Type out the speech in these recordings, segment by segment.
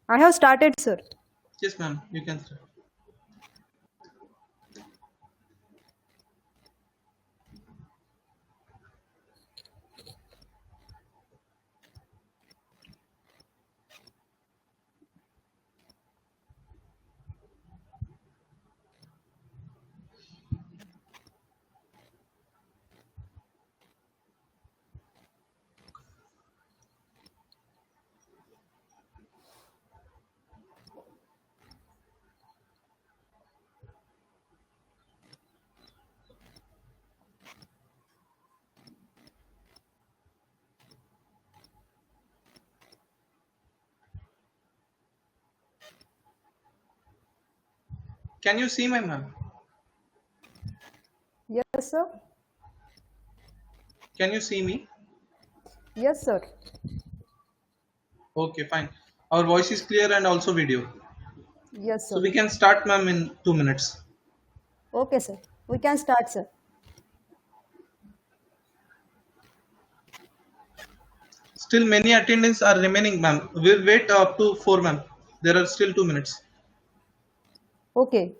I have started, sir. Yes, ma'am. You can start. Can you see my ma'am? Yes, sir. Can you see me? Yes, sir. Okay, fine. Our voice is clear and also video. Yes, So sir. we can start, ma'am, in 2 minutes. Okay, sir. We can start, sir. Still many attendants are remaining, ma'am. We'll wait up to 4, ma'am. There are still 2 minutes. Okay.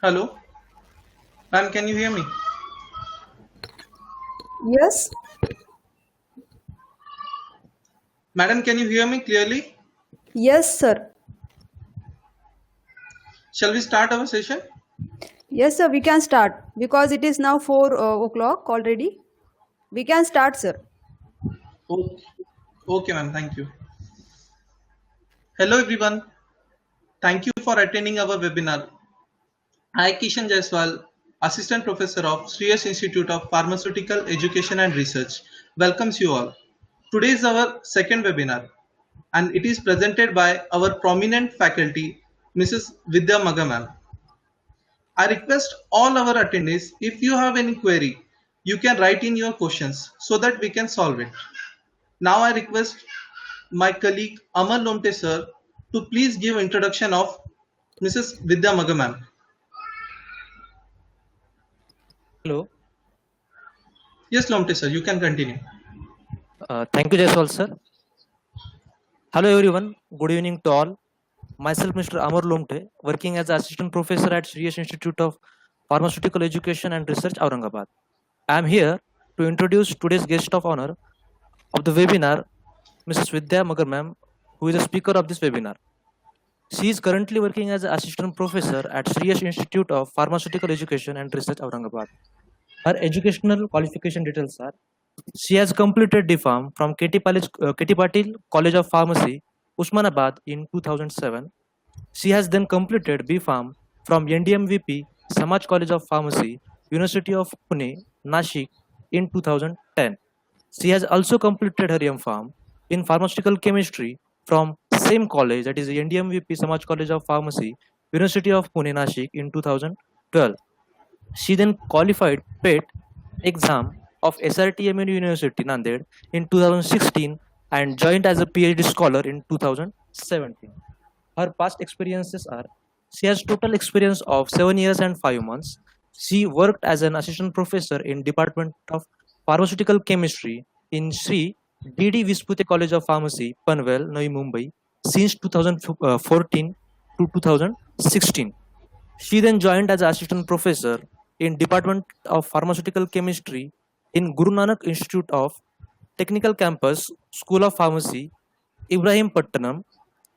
Hello, ma'am. Can you hear me? Yes. Madam, can you hear me clearly? Yes, sir. Shall we start our session? Yes, sir. We can start because it is now 4 o'clock already. We can start, sir. Okay, okay, ma'am. Thank you. Hello, everyone. Thank you for attending our webinar. I, Kishan Jaiswal, Assistant Professor of Shreyas Institute of Pharmaceutical Education and Research, welcomes you all. Today is our second webinar, and it is presented by our prominent faculty, Mrs. Vidya Maga ma'am. I request all our attendees, if you have any query, you can write in your questions so that we can solve it. Now I request my colleague Amar Lomte sir to please give introduction of Mrs. Vidya Maga ma'am. Hello. Yes, Lomte sir, you can continue. Thank you, Jaiswal sir. Hello, everyone. Good evening to all. Myself, Mr. Amar Lomte, working as Assistant Professor at Shreyas Institute of Pharmaceutical Education and Research, Aurangabad. I am here to introduce today's guest of honor of the webinar, Mrs. Vidya Magar ma'am, who is the speaker of this webinar. She is currently working as an Assistant Professor at Shreyas Institute of Pharmaceutical Education and Research, Aurangabad. Her educational qualification details are She has completed D.Pharm from K.T. Patil College of Pharmacy, Usmanabad in 2007. She has then completed B.Pharm from NDMVP Samaj College of Pharmacy, University of Pune, Nashik in 2010. She has also completed her M.Pharm in Pharmaceutical Chemistry from same college, that is NDMVP Samaj College of Pharmacy, University of Pune, Nashik in 2012. She then qualified PET exam of SRTM University, Nanded in 2016 and joined as a PhD scholar in 2017. Her past experiences are: she has total experience of 7 years and 5 months. She worked as an assistant professor in Department of Pharmaceutical Chemistry in Sri D.D. Vispute College of Pharmacy, Panvel, Navi Mumbai since 2014 to 2016. She then joined as assistant professor in Department of Pharmaceutical Chemistry in Guru Nanak Institute of Technical Campus, School of Pharmacy, Ibrahim Pattanam,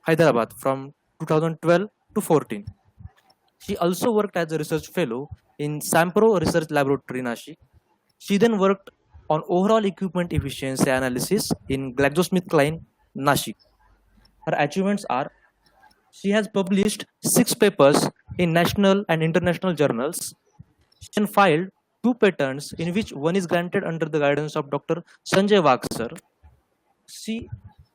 Hyderabad from 2012 to 14. She also worked as a research fellow in Sampro Research Laboratory, Nashik. She then worked on overall equipment efficiency analysis in GlaxoSmithKline, Nashik. Her achievements are: she has published 6 papers in national and international journals. She then filed 2 patents, in which one is granted under the guidance of Dr. Sanjay Vaksar. She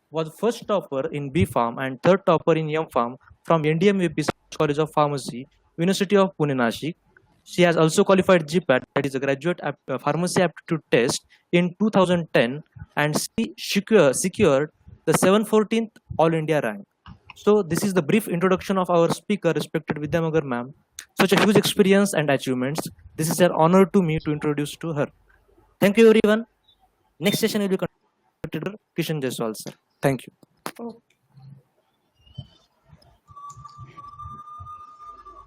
was first topper in B.Pharm and third topper in M.Pharm from NDMVP College of Pharmacy, University of Pune, Nashik. She has also qualified GPAT, that is a Graduate Pharmacy Aptitude Test, in 2010, and she secured the 714th All India rank. So this is the brief introduction of our speaker, respected Vidyamagar ma'am. Such a huge experience and achievements. This is an honor to me to introduce to her. Thank you, everyone. Next session will be conducted by Kishan Jaiswal, sir. Thank you. Oh,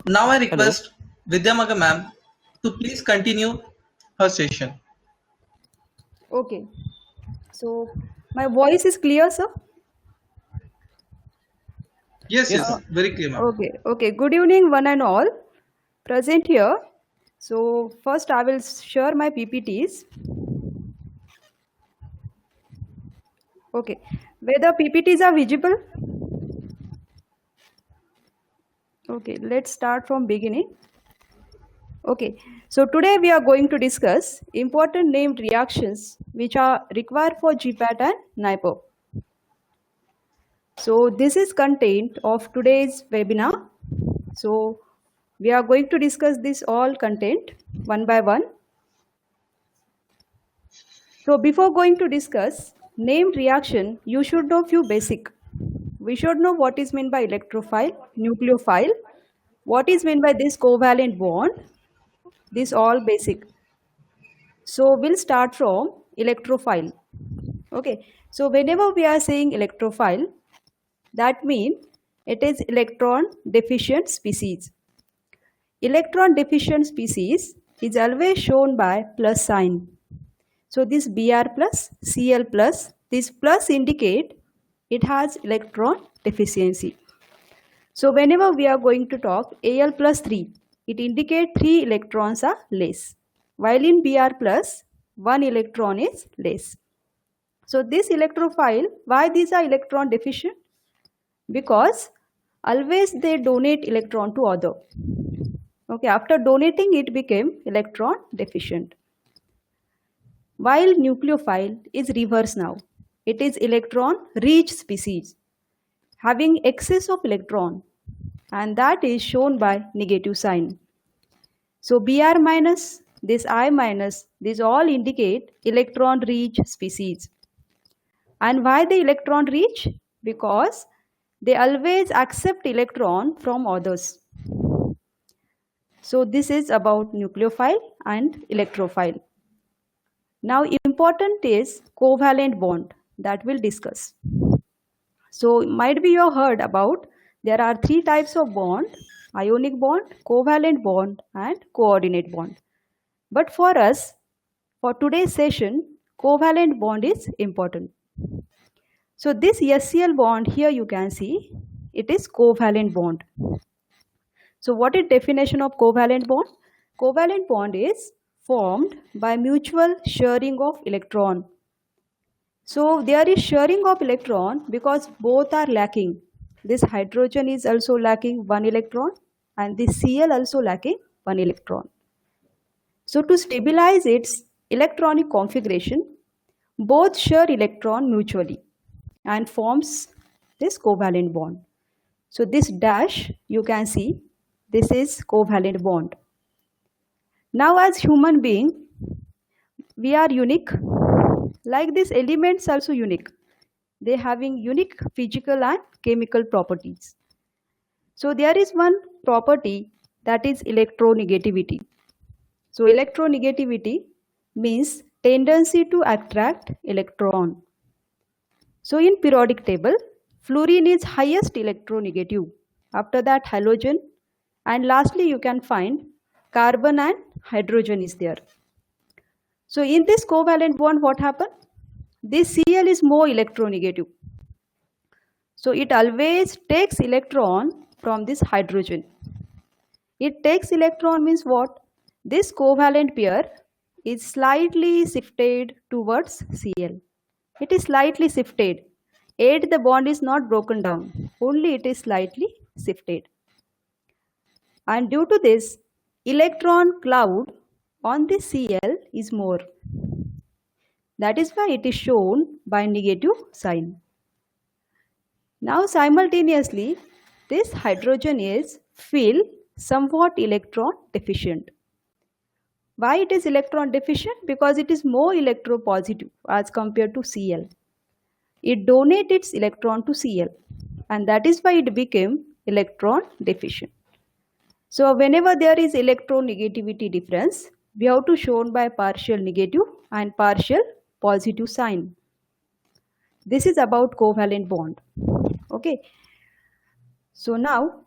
Now I request Vidyamaga ma'am to please continue her session. okay. So my voice is clear, sir? Yes, very clear, ma'am. Okay, okay. Good evening, one and all present here. So first I will share my PPTs. Okay, whether PPTs are visible? Okay, let's start from beginning. Okay, so today we are going to discuss important named reactions which are required for GPAT and NIPER. So this is content of today's webinar. So we are going to discuss this all content one by one. So before going to discuss named reaction, you should know few basic. We should know what is meant by electrophile, nucleophile, what is meant by this covalent bond, this all basic. So we'll start from electrophile. Okay, so whenever we are saying electrophile, that means it is electron deficient species. Electron deficient species is always shown by plus sign. So this Br plus, Cl plus, this plus indicate it has electron deficiency. So whenever we are going to talk Al plus 3, it indicates 3 electrons are less. While in Br plus, 1 electron is less. So this electrophile, why these are electron deficient? Because always they donate electron to other. Okay, after donating it became electron deficient. While nucleophile is reverse now. It is electron rich species having excess of electron, and that is shown by negative sign. So Br minus, this I minus, these all indicate electron rich species. And why the electron rich? Because they always accept electron from others. So this is about nucleophile and electrophile. Now important is covalent bond that we'll discuss. So might be you heard about there are 3 types of bond: ionic bond, covalent bond and coordinate bond. But for us, for today's session, covalent bond is important. So this SCl bond here you can see, it is covalent bond. So what is definition of covalent bond? Covalent bond is formed by mutual sharing of electron. So there is sharing of electron because both are lacking. This hydrogen is also lacking one electron and this Cl also lacking one electron. So to stabilize its electronic configuration, both share electron mutually and forms this covalent bond. So this dash you can see, this is covalent bond. Now as human being, we are unique. Like these elements also unique. They having unique physical and chemical properties. So there is one property that is electronegativity. So electronegativity means tendency to attract electron. So in periodic table, fluorine is highest electronegative. After that halogen, and lastly you can find carbon and hydrogen is there. So in this covalent bond, what happened? This Cl is more electronegative. So it always takes electron from this hydrogen. It takes electron means what? This covalent pair is slightly shifted towards Cl. It is slightly shifted. Yet the bond is not broken down. Only it is slightly shifted. And due to this, electron cloud on the Cl is more. That is why it is shown by negative sign. Now simultaneously, this hydrogen is feel somewhat electron deficient. Why it is electron deficient? Because it is more electropositive as compared to Cl. It donates its electron to Cl and that is why it became electron deficient. So whenever there is electronegativity difference, we have to show by partial negative and partial positive sign. This is about covalent bond. Okay. So now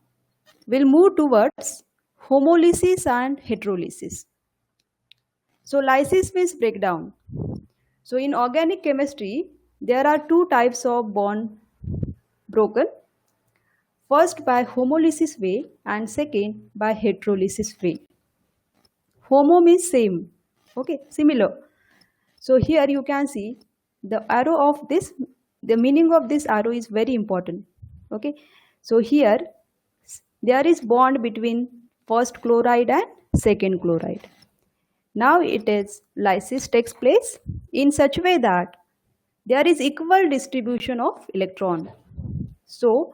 we'll move towards homolysis and heterolysis. So lysis means breakdown. So in organic chemistry, there are two types of bond broken. First by homolysis way and second by heterolysis way. Homo means same, okay, similar. So here you can see the arrow of this, the meaning of this arrow is very important, okay. So here there is bond between first chloride and second chloride. Now it is lysis takes place in such way that there is equal distribution of electron. So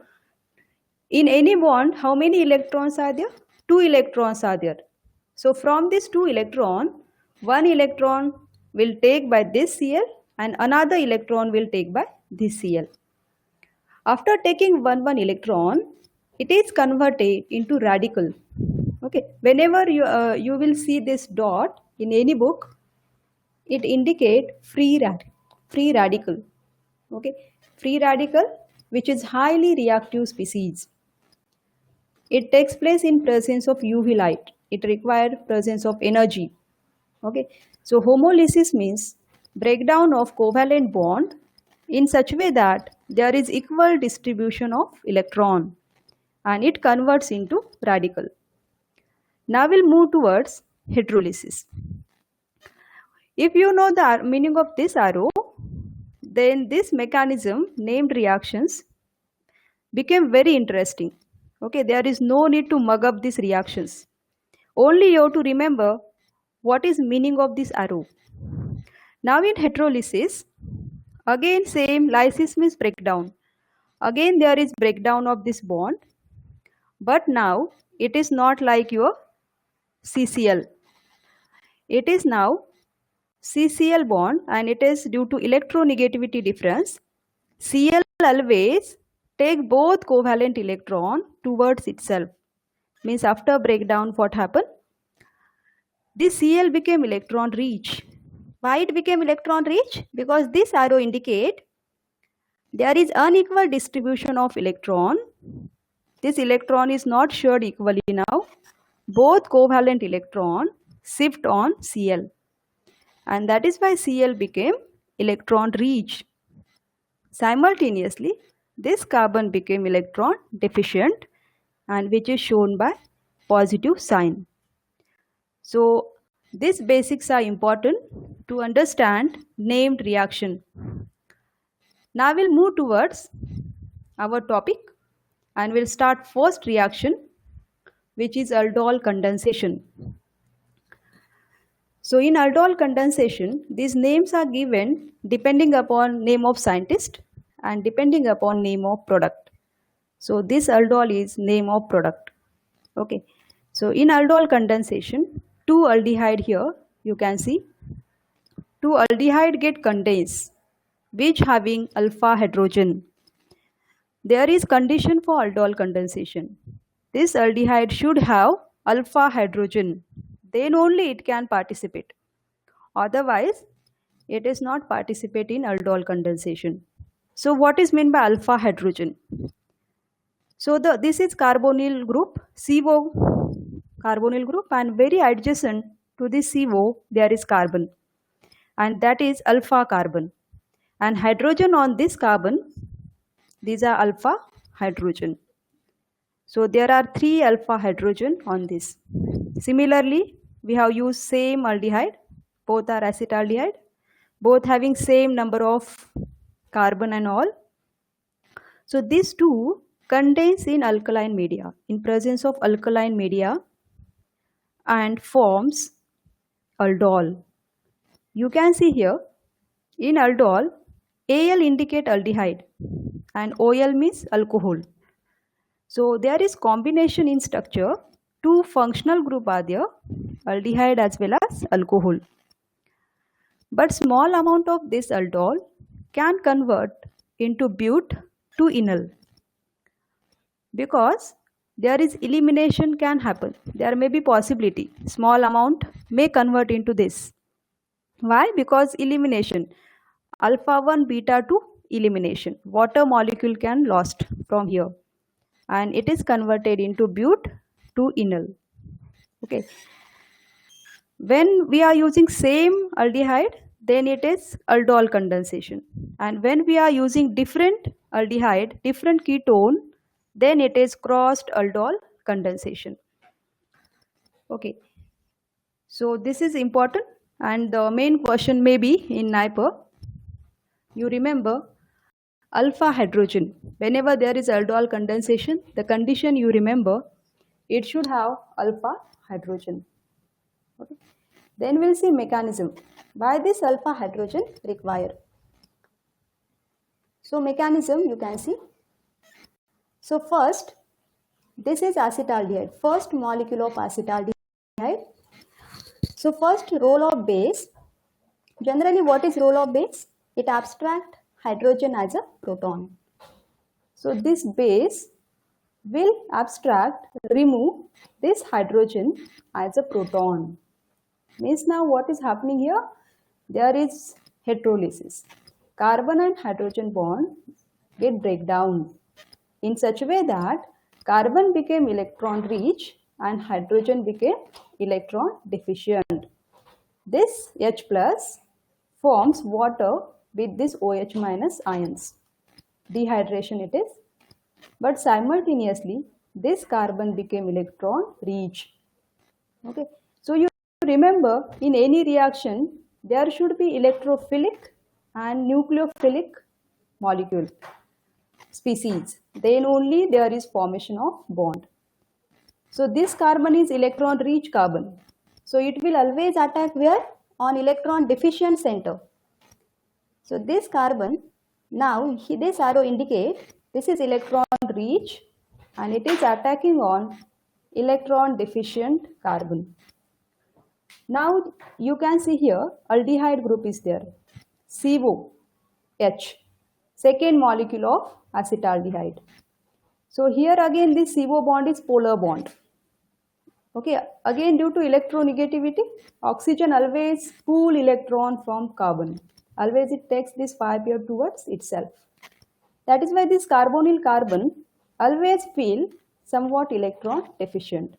in any bond, how many electrons are there? 2 electrons are there. So from this 2 electron, 1 electron will take by this Cl and another electron will take by this Cl. After taking one electron, it is converted into radical. Okay, whenever you will see this dot in any book, it indicate free radical. Okay, free radical, which is highly reactive species. It takes place in presence of UV light. It requires presence of energy. Okay, so homolysis means breakdown of covalent bond in such way that there is equal distribution of electron and it converts into radical. Now we'll move towards heterolysis. If you know the meaning of this arrow, then this mechanism named reactions became very interesting. Okay, there is no need to mug up these reactions. Only you have to remember what is meaning of this arrow. Now in heterolysis, again same, lysis means breakdown. Again there is breakdown of this bond, but now it is not like your CCl. It is now CCl bond and it is due to electronegativity difference. Cl always take both covalent electron towards itself. Means after breakdown what happened? This Cl became electron rich. Why it became electron rich? Because this arrow indicate there is unequal distribution of electron. This electron is not shared equally now. Both covalent electron shift on Cl. And that is why Cl became electron rich. Simultaneously, this carbon became electron deficient and which is shown by positive sign. So These basics are important to understand named reaction. Now we'll move towards our topic and we'll start first reaction, which is aldol condensation. So in aldol condensation, these names are given depending upon name of scientist and depending upon name of product. So this aldol is name of product. Okay. So in aldol condensation, two aldehyde here you can see. Two aldehyde get condensed, which having alpha hydrogen. There is condition for aldol condensation. This aldehyde should have alpha hydrogen. Then only it can participate. Otherwise, it is not participate in aldol condensation. So what is meant by alpha hydrogen? So this is carbonyl group, CO carbonyl group, and very adjacent to this CO there is carbon, and that is alpha carbon. And hydrogen on this carbon, these are alpha hydrogen. So there are 3 alpha hydrogen on this. Similarly, we have used same aldehyde, both are acetaldehyde, both having same number of carbon and all. So these two condense in alkaline media, in presence of alkaline media, and forms aldol. You can see here, in aldol, Al indicate aldehyde and OL means alcohol. So there is combination in structure. Two functional group are there, aldehyde as well as alcohol. But small amount of this aldol can convert into but to enol, because there is elimination can happen. There may be possibility small amount may convert into this. Why? Because elimination, alpha 1 beta 2 elimination, water molecule can lost from here and it is converted into but to enol. Okay. When we are using same aldehyde, then it is aldol condensation, and when we are using different aldehyde, different ketone, then it is crossed aldol condensation. Okay. So this is important, and the main question may be in NIPER. You remember alpha hydrogen. Whenever there is aldol condensation, the condition you remember, it should have alpha hydrogen. Okay. Then we'll see mechanism. Why this alpha hydrogen required? So mechanism you can see. So first, this is acetaldehyde, first molecule of acetaldehyde. So first, role of base. Generally, what is role of base? It abstract hydrogen as a proton. So this base will abstract, remove this hydrogen as a proton. Means now what is happening here? There is heterolysis. Carbon and hydrogen bond get break down in such a way that carbon became electron rich and hydrogen became electron deficient. This H plus forms water with this OH minus ions. Dehydration it is. But simultaneously, this carbon became electron rich. Okay. So you remember, in any reaction, there should be electrophilic and nucleophilic molecule species. Then only there is formation of bond. So this carbon is electron rich carbon. So it will always attack where? On electron deficient center. So this carbon, now this arrow indicate this is electron rich and it is attacking on electron deficient carbon. Now you can see here aldehyde group is there, COH, second molecule of acetaldehyde. So here again this CO bond is polar bond. Okay, again due to electronegativity, oxygen always pull electron from carbon. Always it takes this 5 pair towards itself. That is why this carbonyl carbon always feel somewhat electron deficient.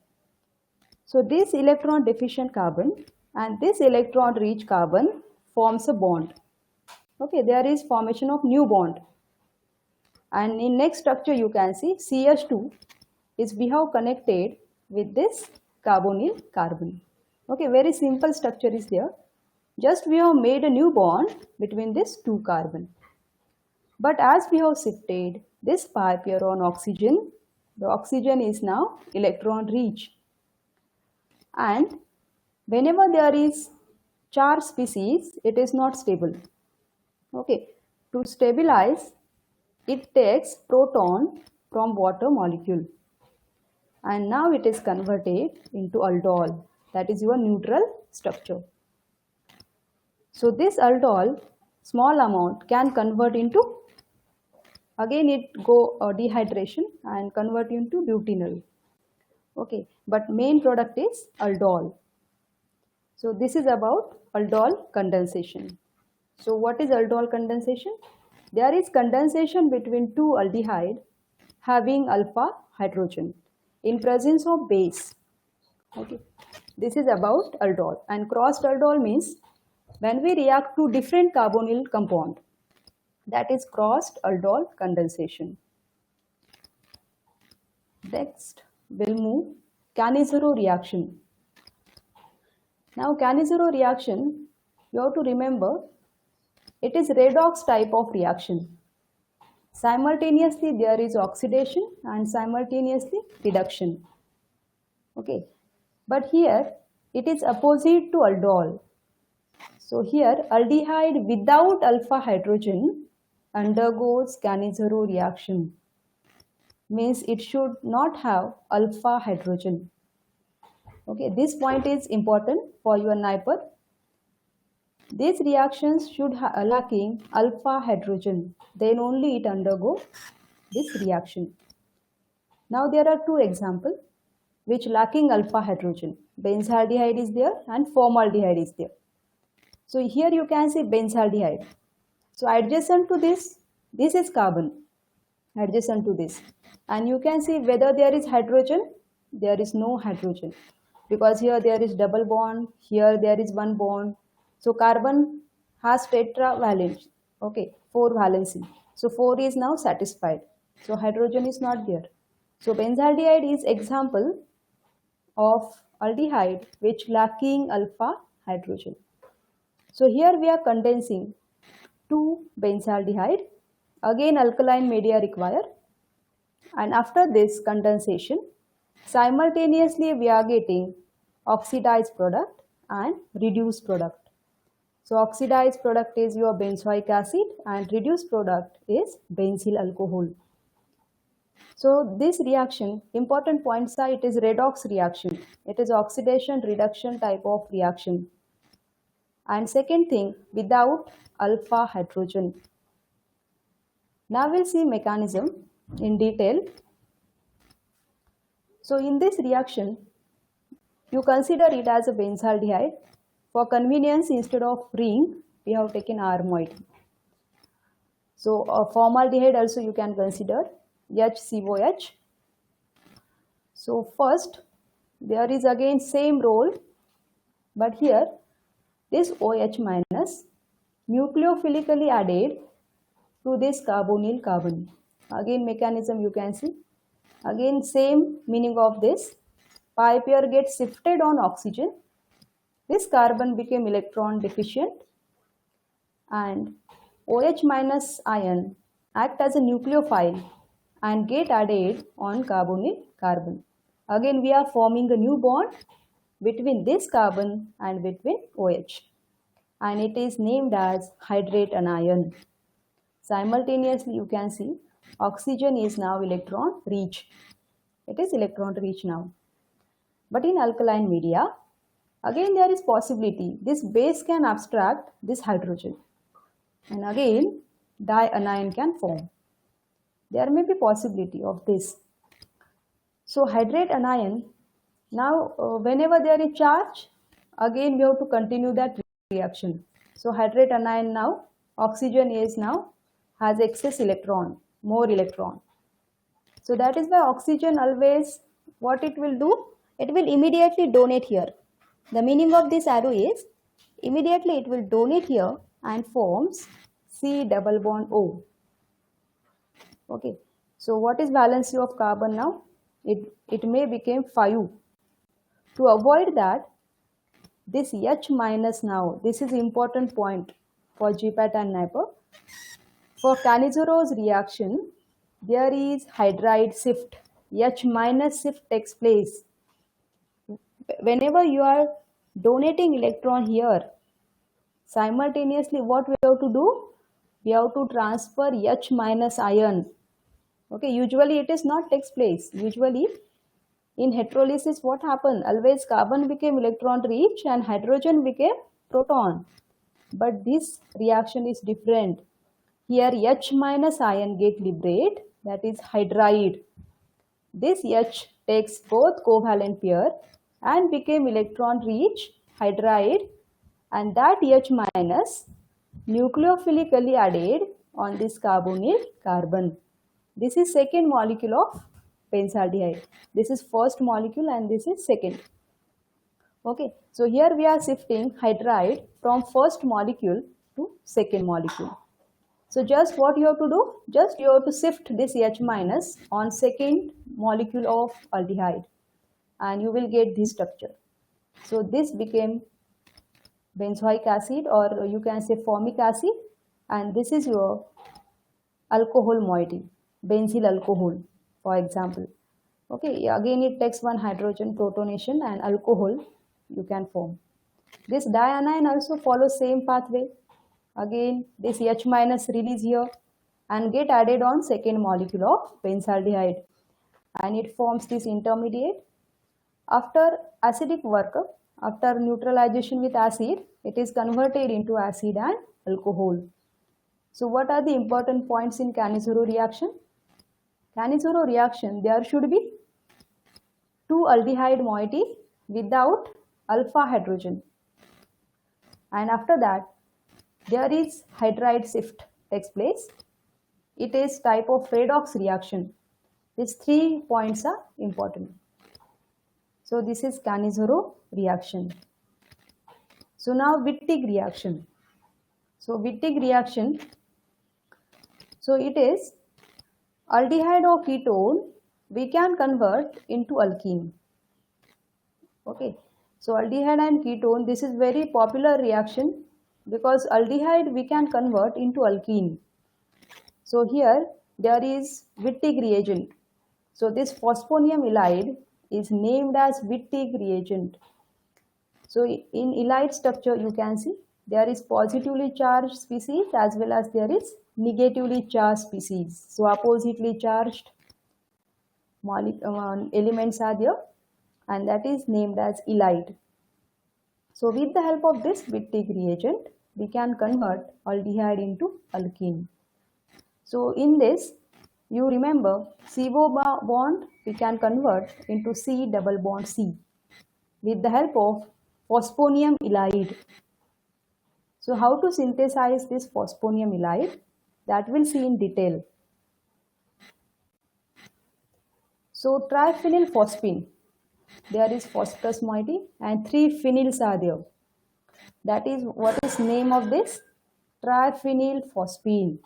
So this electron deficient carbon and this electron rich carbon forms a bond. Okay, there is formation of new bond. And in next structure you can see CH2 is we have connected with this carbonyl carbon. Okay, very simple structure is there. Just we have made a new bond between these two carbon. But as we have shifted this pi pair on oxygen, the oxygen is now electron rich. And whenever there is charge species, it is not stable. Okay, to stabilize, it takes proton from water molecule. And now it is converted into aldol, that is your neutral structure. So this aldol, small amount, can convert into, again it go dehydration and convert into butanol. Okay, but main product is aldol. So this is about aldol condensation. So what is aldol condensation? There is condensation between two aldehyde having alpha hydrogen in presence of base. Okay, this is about aldol, and crossed aldol means when we react to different carbonyl compound, that is crossed aldol condensation. Next, we'll move Cannizzaro reaction. Now, Cannizzaro reaction, you have to remember, it is redox type of reaction. Simultaneously, there is oxidation and simultaneously reduction. Okay, but here it is opposite to aldol. So here aldehyde without alpha hydrogen undergoes Cannizzaro reaction. Means it should not have alpha hydrogen. Okay, this point is important for your NIPER. These reactions should have lacking alpha hydrogen, then only it undergo this reaction. Now there are two examples which lacking alpha hydrogen. Benzaldehyde is there and formaldehyde is there. So here you can see benzaldehyde. So adjacent to this is carbon, adjacent to this. And you can see whether there is hydrogen, there is no hydrogen. Because here there is double bond, here there is one bond. So carbon has tetravalent, okay, 4 valency. So 4 is now satisfied. So hydrogen is not there. So benzaldehyde is example of aldehyde which lacking alpha hydrogen. So here we are condensing 2 benzaldehyde. Again alkaline media required. And after this condensation, simultaneously we are getting oxidized product and reduced product. So oxidized product is your benzoic acid and reduced product is benzyl alcohol. So this reaction, important points are it is redox reaction. It is oxidation reduction type of reaction. And second thing, without alpha hydrogen. Now we'll see mechanism in detail. So in this reaction, you consider it as a benzaldehyde. For convenience, instead of ring, we have taken R moiety. So formaldehyde also you can consider HCOH. So first, there is again same role, but here this OH minus nucleophilically added to this carbonyl carbon. Again mechanism you can see. Again same meaning of this. Pi pair gets shifted on oxygen. This carbon became electron deficient and OH minus ion act as a nucleophile and get added on carbonyl carbon. Again we are forming a new bond between this carbon and between OH, and it is named as hydrate anion. Simultaneously you can see oxygen is now electron rich. It is electron rich now. But in alkaline media, again there is possibility this base can abstract this hydrogen and again dianion can form. There may be possibility of this. So hydrate anion, now whenever there is charge, again we have to continue that reaction. So hydrate anion now, oxygen is now has excess electron, more electron. So that is why oxygen always, what it will do, it will immediately donate here. The meaning of this arrow is immediately it will donate here and forms C double bond O. Okay, so what is valency of carbon now? It may become 5. To avoid that, this H minus now, this is important point for GPAT and NIPER. For Cannizzaro reaction, there is hydride shift. H minus shift takes place. Whenever you are donating electron here, simultaneously what we have to do? We have to transfer H minus ion. Okay, usually it is not takes place. Usually in heterolysis what happened? Always carbon became electron rich and hydrogen became proton. But this reaction is different. Here H minus ion get liberate, that is hydride. This H takes both covalent pair and became electron rich hydride, and that H minus nucleophilically added on this carbonyl carbon. This is second molecule of benzaldehyde. This is first molecule and this is second. Okay, so here we are shifting hydride from first molecule to second molecule. So just what you have to do? Just you have to shift this H minus on second molecule of aldehyde and you will get this structure. So this became benzoic acid, or you can say formic acid, and this is your alcohol moiety, benzyl alcohol, for example. Okay, again it takes one hydrogen protonation and alcohol you can form. This dianion also follows same pathway. Again this H minus release here and get added on second molecule of benzaldehyde and it forms this intermediate. After acidic workup, after neutralization with acid, it is converted into acid and alcohol. So what are the important points in Cannizzaro reaction? Cannizzaro reaction, there should be two aldehyde moiety without alpha hydrogen. And after that, there is hydride shift takes place. It is type of redox reaction. These 3 points are important. So this is Cannizzaro reaction. So now Wittig reaction. So Wittig reaction, so it is aldehyde or ketone we can convert into alkene. Okay, so aldehyde and ketone, this is very popular reaction because aldehyde we can convert into alkene. So here there is Wittig reagent. So this phosphonium ylide is named as Wittig reagent. So in ylide structure you can see there is positively charged species as well as there is negatively charged species. So oppositely charged elements are there and that is named as ylide. So with the help of this Wittig reagent we can convert aldehyde into alkene. So in this you remember CO bond we can convert into C double bond C with the help of phosphonium ylide. So how to synthesize this phosphonium ylide, that we'll see in detail. So triphenyl phosphine, there is phosphorus moiety and 3 phenyls are there. That is what is name of this? Triphenyl phosphine.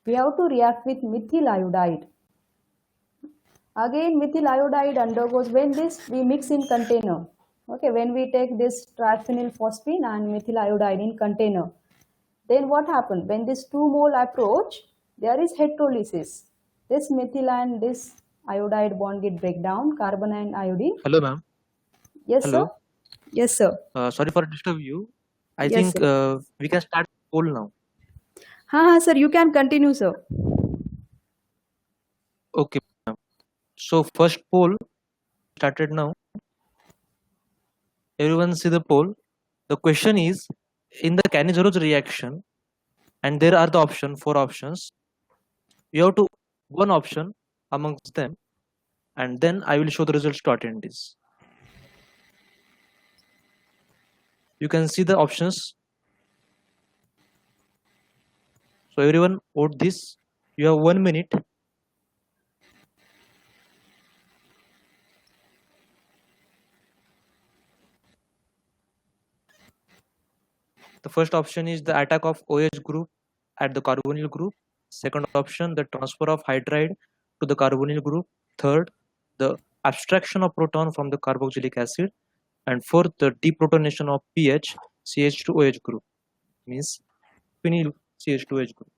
We have to react with methyl iodide. Again methyl iodide undergoes when this we mix in container. Okay, when we take this triphenyl phosphine and methyl iodide in container, then what happens? When this 2 mole approach, there is heterolysis. This methyl and this iodide bond get break down, carbon and iodine. Hello, ma'am. Yes, Hello. sir. Yes, sir. Sorry for disturb you. I Yes, think sir. we can start poll now. Sir, you can continue, sir. Okay, ma'am. So first poll started now. Everyone see the poll. The question is, in the Cannizzaro reaction, and there are the option 4 options. You have to one option amongst them, and then I will show the results to attendees. You can see the options. So everyone vote this. You have 1 minute. The first option is the attack of OH group at the carbonyl group. Second option, the transfer of hydride to the carbonyl group. Third, the abstraction of proton from the carboxylic acid. and fourth, the deprotonation of pH CH2OH group, means phenyl CH2OH group.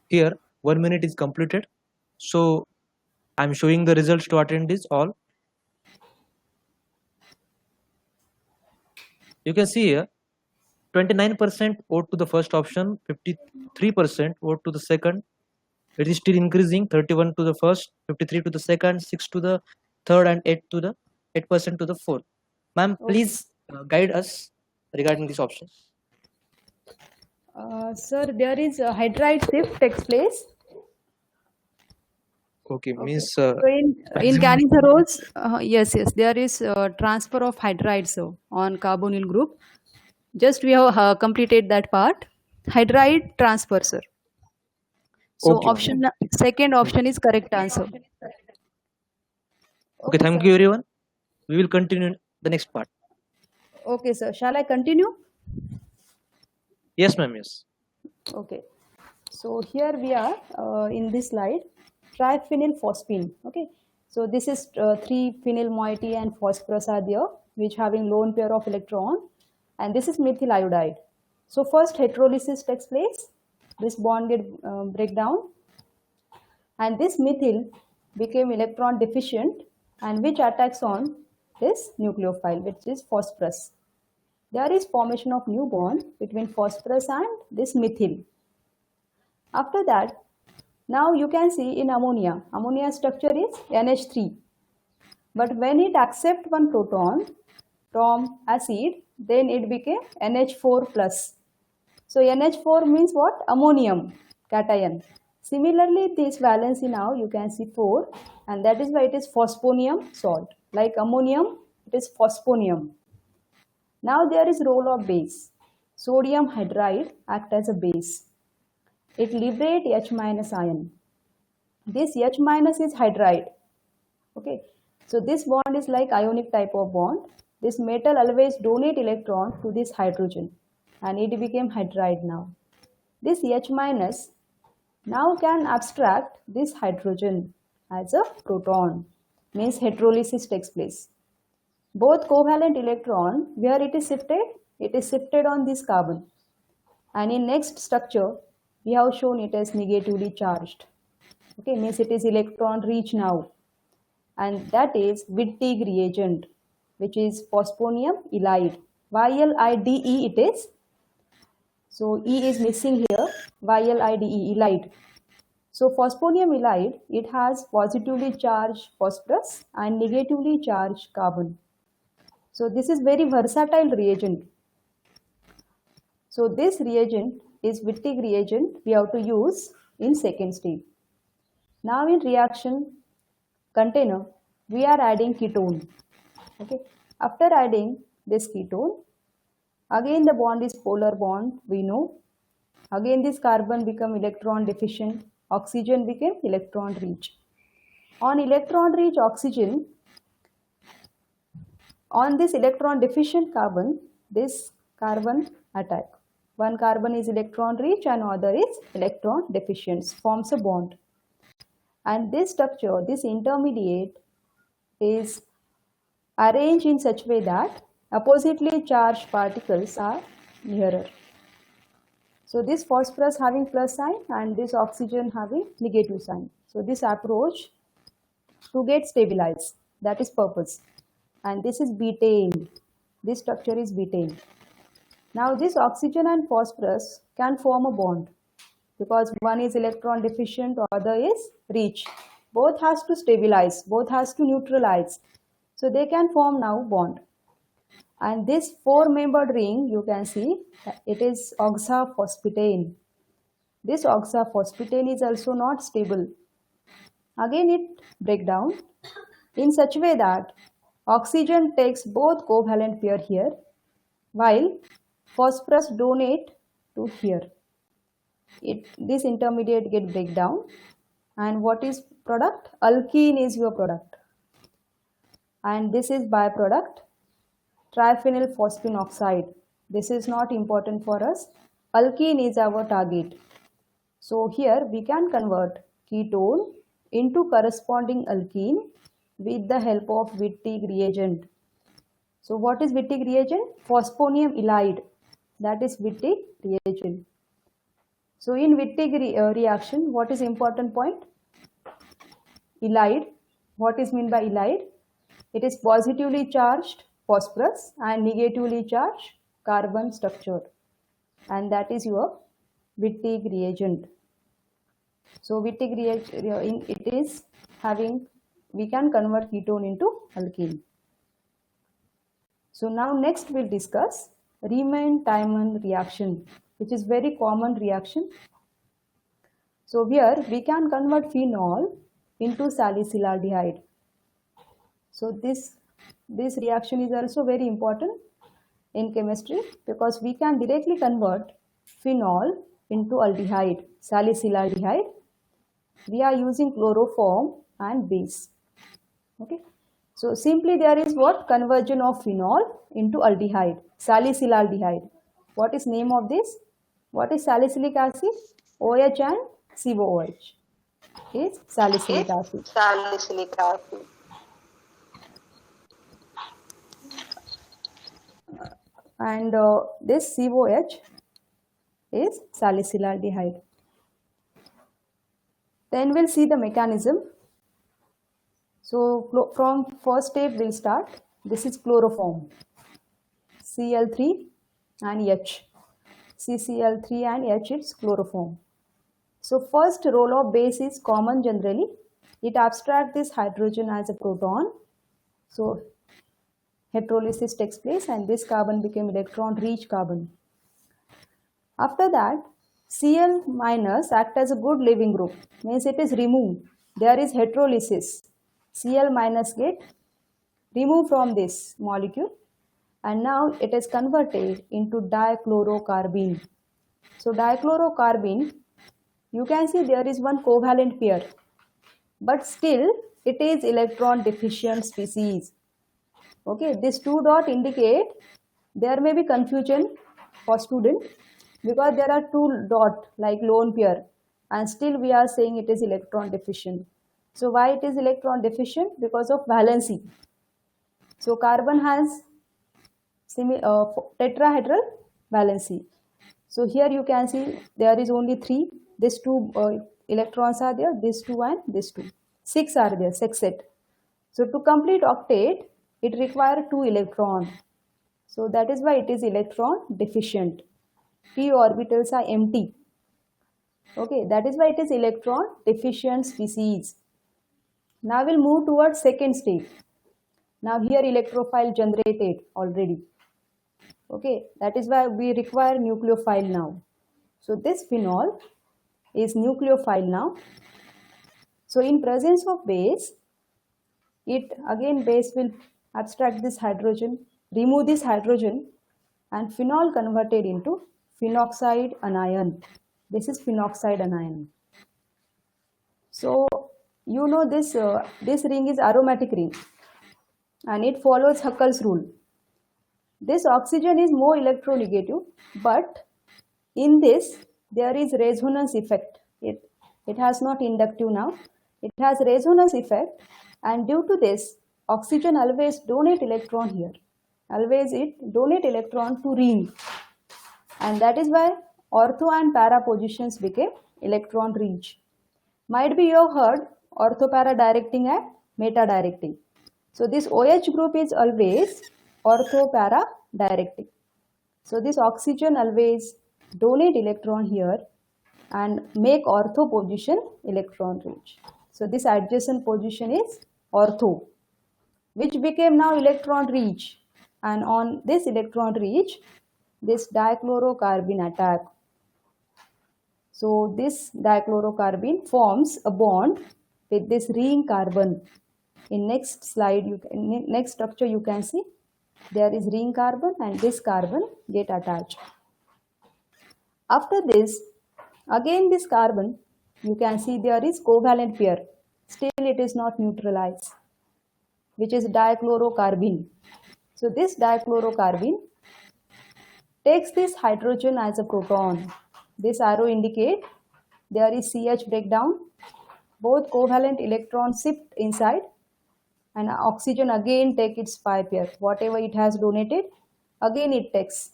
Here 1 minute is completed, so I'm showing the results to attendees all. You can see here 29% vote to the first option, 53% vote to the second. It is still increasing, 31 to the first, 53 to the second, 6 to the third, and 8% to the fourth. Ma'am, please guide us regarding this option. Sir, there is a hydride shift takes place. Okay, means So in Canizarols, yes, there is transfer of hydrides on carbonyl group. Just we have completed that part. Hydride transfer, sir. So Okay. second option is correct answer. Okay, thank you everyone. We will continue the next part. Okay, sir. Shall I continue? Yes, ma'am. Yes. Okay. So here we are in this slide, triphenylphosphine. Okay. So this is 3-phenyl moiety and phosphorus are there, which having lone pair of electron, and this is methyl iodide. So first heterolysis takes place. This bond get break down, and this methyl became electron deficient, and which attacks on this nucleophile, which is phosphorus. There is formation of new bond between phosphorus and this methyl. After that, now you can see in ammonia structure is NH3. But when it accepts one proton from acid, then it became NH4 plus. So NH4 means what? Ammonium cation. Similarly, this valency now you can see 4, and that is why it is phosphonium salt. Like ammonium, it is phosphonium. Now there is role of base. Sodium hydride act as a base. It liberates H minus ion. This H minus is hydride. Okay, so this bond is like ionic type of bond. This metal always donate electron to this hydrogen, and it became hydride now. This H minus now can abstract this hydrogen as a proton, means heterolysis takes place. Both covalent electron, where it is shifted on this carbon, and in next structure we have shown it as negatively charged. Okay, means it is electron rich now, and that is Wittig reagent, which is phosphonium ylide. YLIDE it is. So E is missing here. YLIDE, ylide. So phosphonium ylide, it has positively charged phosphorus and negatively charged carbon. So this is very versatile reagent. So this reagent is Wittig reagent we have to use in second step. Now in reaction container, we are adding ketone. Okay. After adding this ketone, again the bond is polar bond, we know. Again this carbon become electron deficient, oxygen became electron rich. On electron rich oxygen, on this electron deficient carbon, this carbon attack. One carbon is electron rich and other is electron deficient, forms a bond. And this structure, this intermediate is arranged in such way that oppositely charged particles are nearer. So this phosphorus having plus sign and this oxygen having negative sign. So this approach to get stabilized, that is purpose. And this is betaine. This structure is betaine. Now this oxygen and phosphorus can form a bond because one is electron deficient, other is rich. Both has to stabilize, both has to neutralize. So they can form now bond. And this 4-membered ring, you can see, it is oxaphosphetane. This oxaphosphetane is also not stable. Again it break down in such way that oxygen takes both covalent pair here, while phosphorus donate to here. This intermediate get break down, and what is product? Alkene is your product, and this is byproduct, triphenyl phosphine oxide. This is not important for us. Alkene is our target. So here we can convert ketone into corresponding alkene with the help of Wittig reagent. So what is Wittig reagent? Phosphonium ylide. That is Wittig reagent. So in Wittig reaction, what is important point? Ylide. What is meant by ylide? It is positively charged phosphorus and negatively charged carbon structure, and that is your Wittig reagent. So Wittig reagent, it is having, we can convert ketone into alkene. So now next we'll discuss Riemann-Tiemann reaction, which is very common reaction. So here we can convert phenol into salicylaldehyde. So this reaction is also very important in chemistry, because we can directly convert phenol into aldehyde, salicylaldehyde. We are using chloroform and base. Okay. So simply there is what? Conversion of phenol into aldehyde, salicylaldehyde. What is name of this? What is salicylic acid? OH and COOH is salicylic acid. Salicylic acid. And this COH is salicylaldehyde. Then we'll see the mechanism. So from first step we'll start. This is chloroform, Cl3 and H. CCl3 and H is chloroform. So first role of base is common generally. It abstracts this hydrogen as a proton. So heterolysis takes place and this carbon became electron rich carbon. After that, Cl minus act as a good leaving group, means it is removed. There is heterolysis. Cl minus get removed from this molecule, and now it is converted into dichlorocarbene. So dichlorocarbene, you can see there is one covalent pair, but still it is electron deficient species. Okay, this 2 dot indicate there may be confusion for student, because there are 2 dot like lone pair, and still we are saying it is electron deficient. So why it is electron deficient? Because of valency. So carbon has tetrahedral valency. So here you can see there is only 3. These 2 electrons are there, these 2 and these 2. 6 are there, sextet. So to complete octet, it requires 2 electrons. So that is why it is electron deficient. P orbitals are empty. Okay, that is why it is electron deficient species. Now we'll move towards second stage. Now here electrophile generated already. Okay, that is why we require nucleophile now. So this phenol is nucleophile now. So in presence of base, it again base will abstract this hydrogen, remove this hydrogen, and phenol converted into phenoxide anion. This is phenoxide anion. So you know this ring is aromatic ring, and it follows Huckel's rule. This oxygen is more electronegative, but in this there is resonance effect. It has not inductive now. It has resonance effect, and due to this, oxygen always donate electron here. Always it donate electron to ring, and that is why ortho and para positions became electron rich. Might be you have heard ortho para directing and meta directing. So this OH group is always ortho para directing. So this oxygen always donate electron here and make ortho position electron rich. So this adjacent position is ortho, which became now electron rich, and on this electron rich, this dichlorocarbene attack. So this dichlorocarbene forms a bond with this ring carbon. In next slide, next structure you can see there is ring carbon and this carbon get attached. After this, again this carbon, you can see there is covalent pair. Still it is not neutralized, which is dichlorocarbene. So this dichlorocarbene takes this hydrogen as a proton. This arrow indicate there is CH breakdown. Both covalent electrons shift inside, and oxygen again take its pi pair. Whatever it has donated, again it takes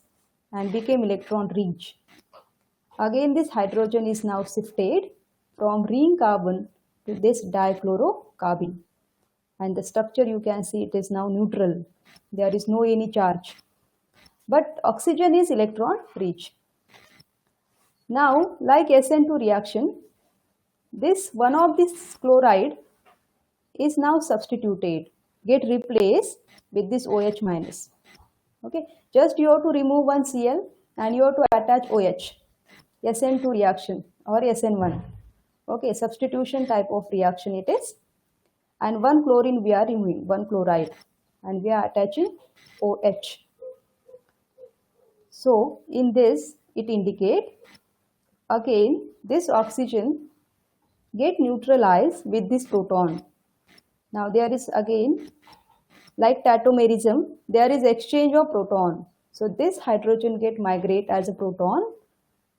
and became electron rich. Again this hydrogen is now shifted from ring carbon to this dichlorocarbene. And the structure you can see it is now neutral. There is no any charge. But oxygen is electron rich. Now, like SN2 reaction, this one of this chloride is now substituted, get replaced with this OH minus. Okay, just you have to remove one Cl and you have to attach OH, SN2 reaction or SN1. Okay, substitution type of reaction it is. And one chlorine we are removing, one chloride, and we are attaching OH. So in this it indicate again this oxygen get neutralized with this proton. Now there is again like tautomerism, there is exchange of proton. So this hydrogen get migrate as a proton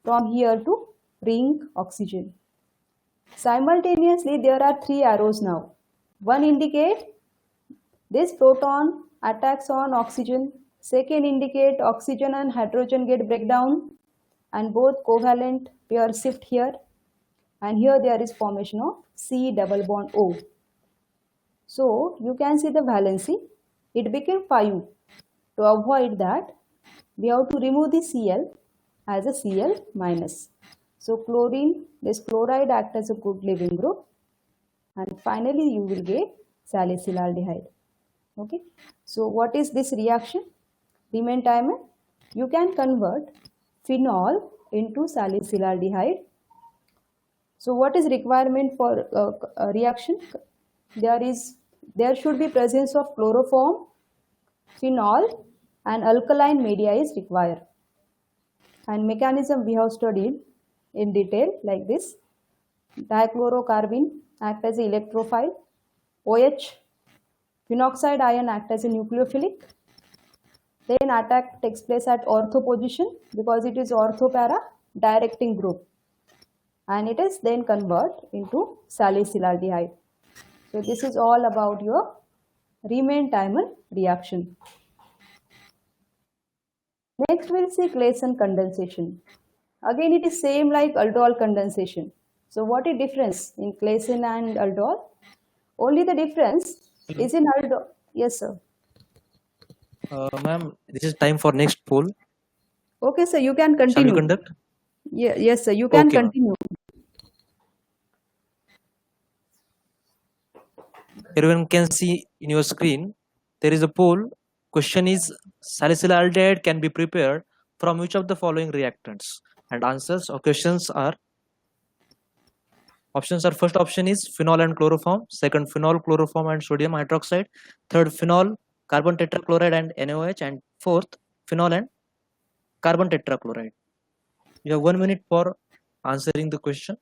from here to ring oxygen. Simultaneously there are three arrows now. One indicate this proton attacks on oxygen. Second indicate oxygen and hydrogen get breakdown and both covalent pair shift here. And here there is formation of C double bond O. So you can see the valency. It became 5. To avoid that, we have to remove the Cl as a Cl minus. So chlorine, this chloride acts as a good leaving group. And finally you will get salicylaldehyde. Okay. So what is this reaction? Remain timer. You can convert phenol into salicylaldehyde. So what is requirement for a reaction? There should be presence of chloroform, phenol and alkaline media is required. And mechanism we have studied in detail like this. Dichlorocarbene act as an electrophile. OH, phenoxide ion act as a nucleophilic. Then attack takes place at ortho position because it is orthopara directing group. And it is then convert into salicylaldehyde. So this is all about your Riemann-Tiemann reaction. Next we'll see Claisen condensation. Again it is same like aldol condensation. So what is difference in Claisen and aldol? Only the difference is in aldol. Yes sir. Ma'am, this is time for next poll. Okay sir, you can Shall we continue. conduct? Yeah, yes sir, you can Okay, ma'am. continue. Everyone can see in your screen, there is a poll. Question is, salicylaldehyde can be prepared from which of the following reactants? And answers or questions are, options are, first option is phenol and chloroform, second phenol, chloroform and sodium hydroxide, third phenol, carbon tetrachloride and NaOH, and fourth phenol and carbon tetrachloride. You have 1 minute for answering the question.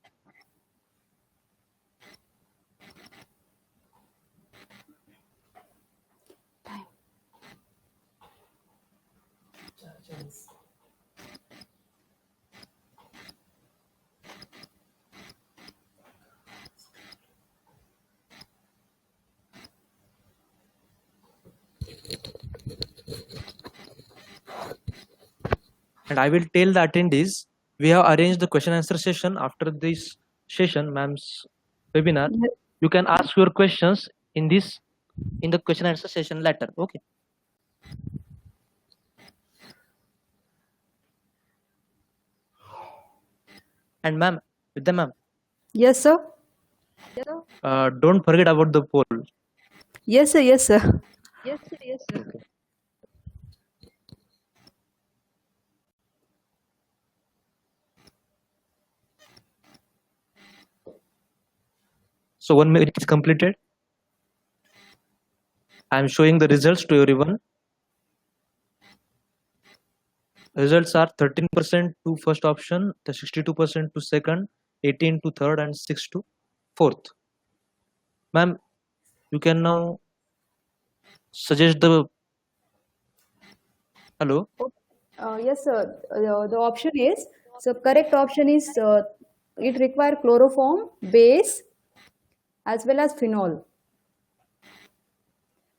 And I will tell the attendees, we have arranged the question answer session after this session, ma'am's webinar. Yes. You can ask your questions in the question answer session later. Okay. And ma'am, Vidya ma'am, Yes sir. don't forget about the poll. Yes sir, yes sir. So 1 minute is completed. I am showing the results to everyone. Results are 13% to first option, the 62% to second, 18 to third, and 6 to fourth. Ma'am, you can now suggest the hello. Yes, sir. The option is, so correct option is, it require chloroform, base, as well as phenol.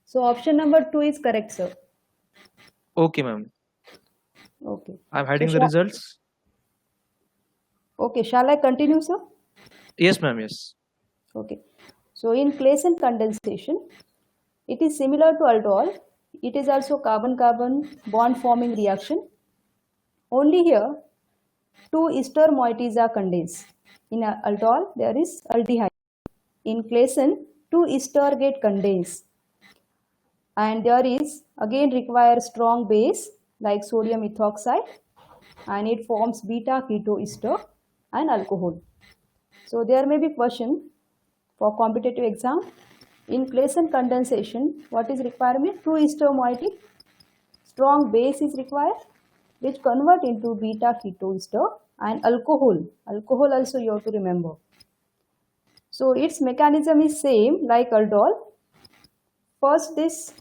So option number 2 is correct, sir. Okay, ma'am. Okay. I'm So hiding the results. okay, shall I continue, sir? Yes, ma'am. Yes. Okay. So in Claisen condensation, it is similar to aldol. It is also carbon-carbon bond-forming reaction. Only here, two ester moieties are condensed. In aldol, there is aldehyde. In Claisen, two ester get condensed. And there is again require strong base like sodium ethoxide, and it forms beta keto ester and alcohol. So there may be question for competitive exam. In Claisen condensation, what is requirement? Two ester moiety, strong base is required, which convert into beta keto ester and alcohol. Alcohol also you have to remember. So its mechanism is same like aldol. First, this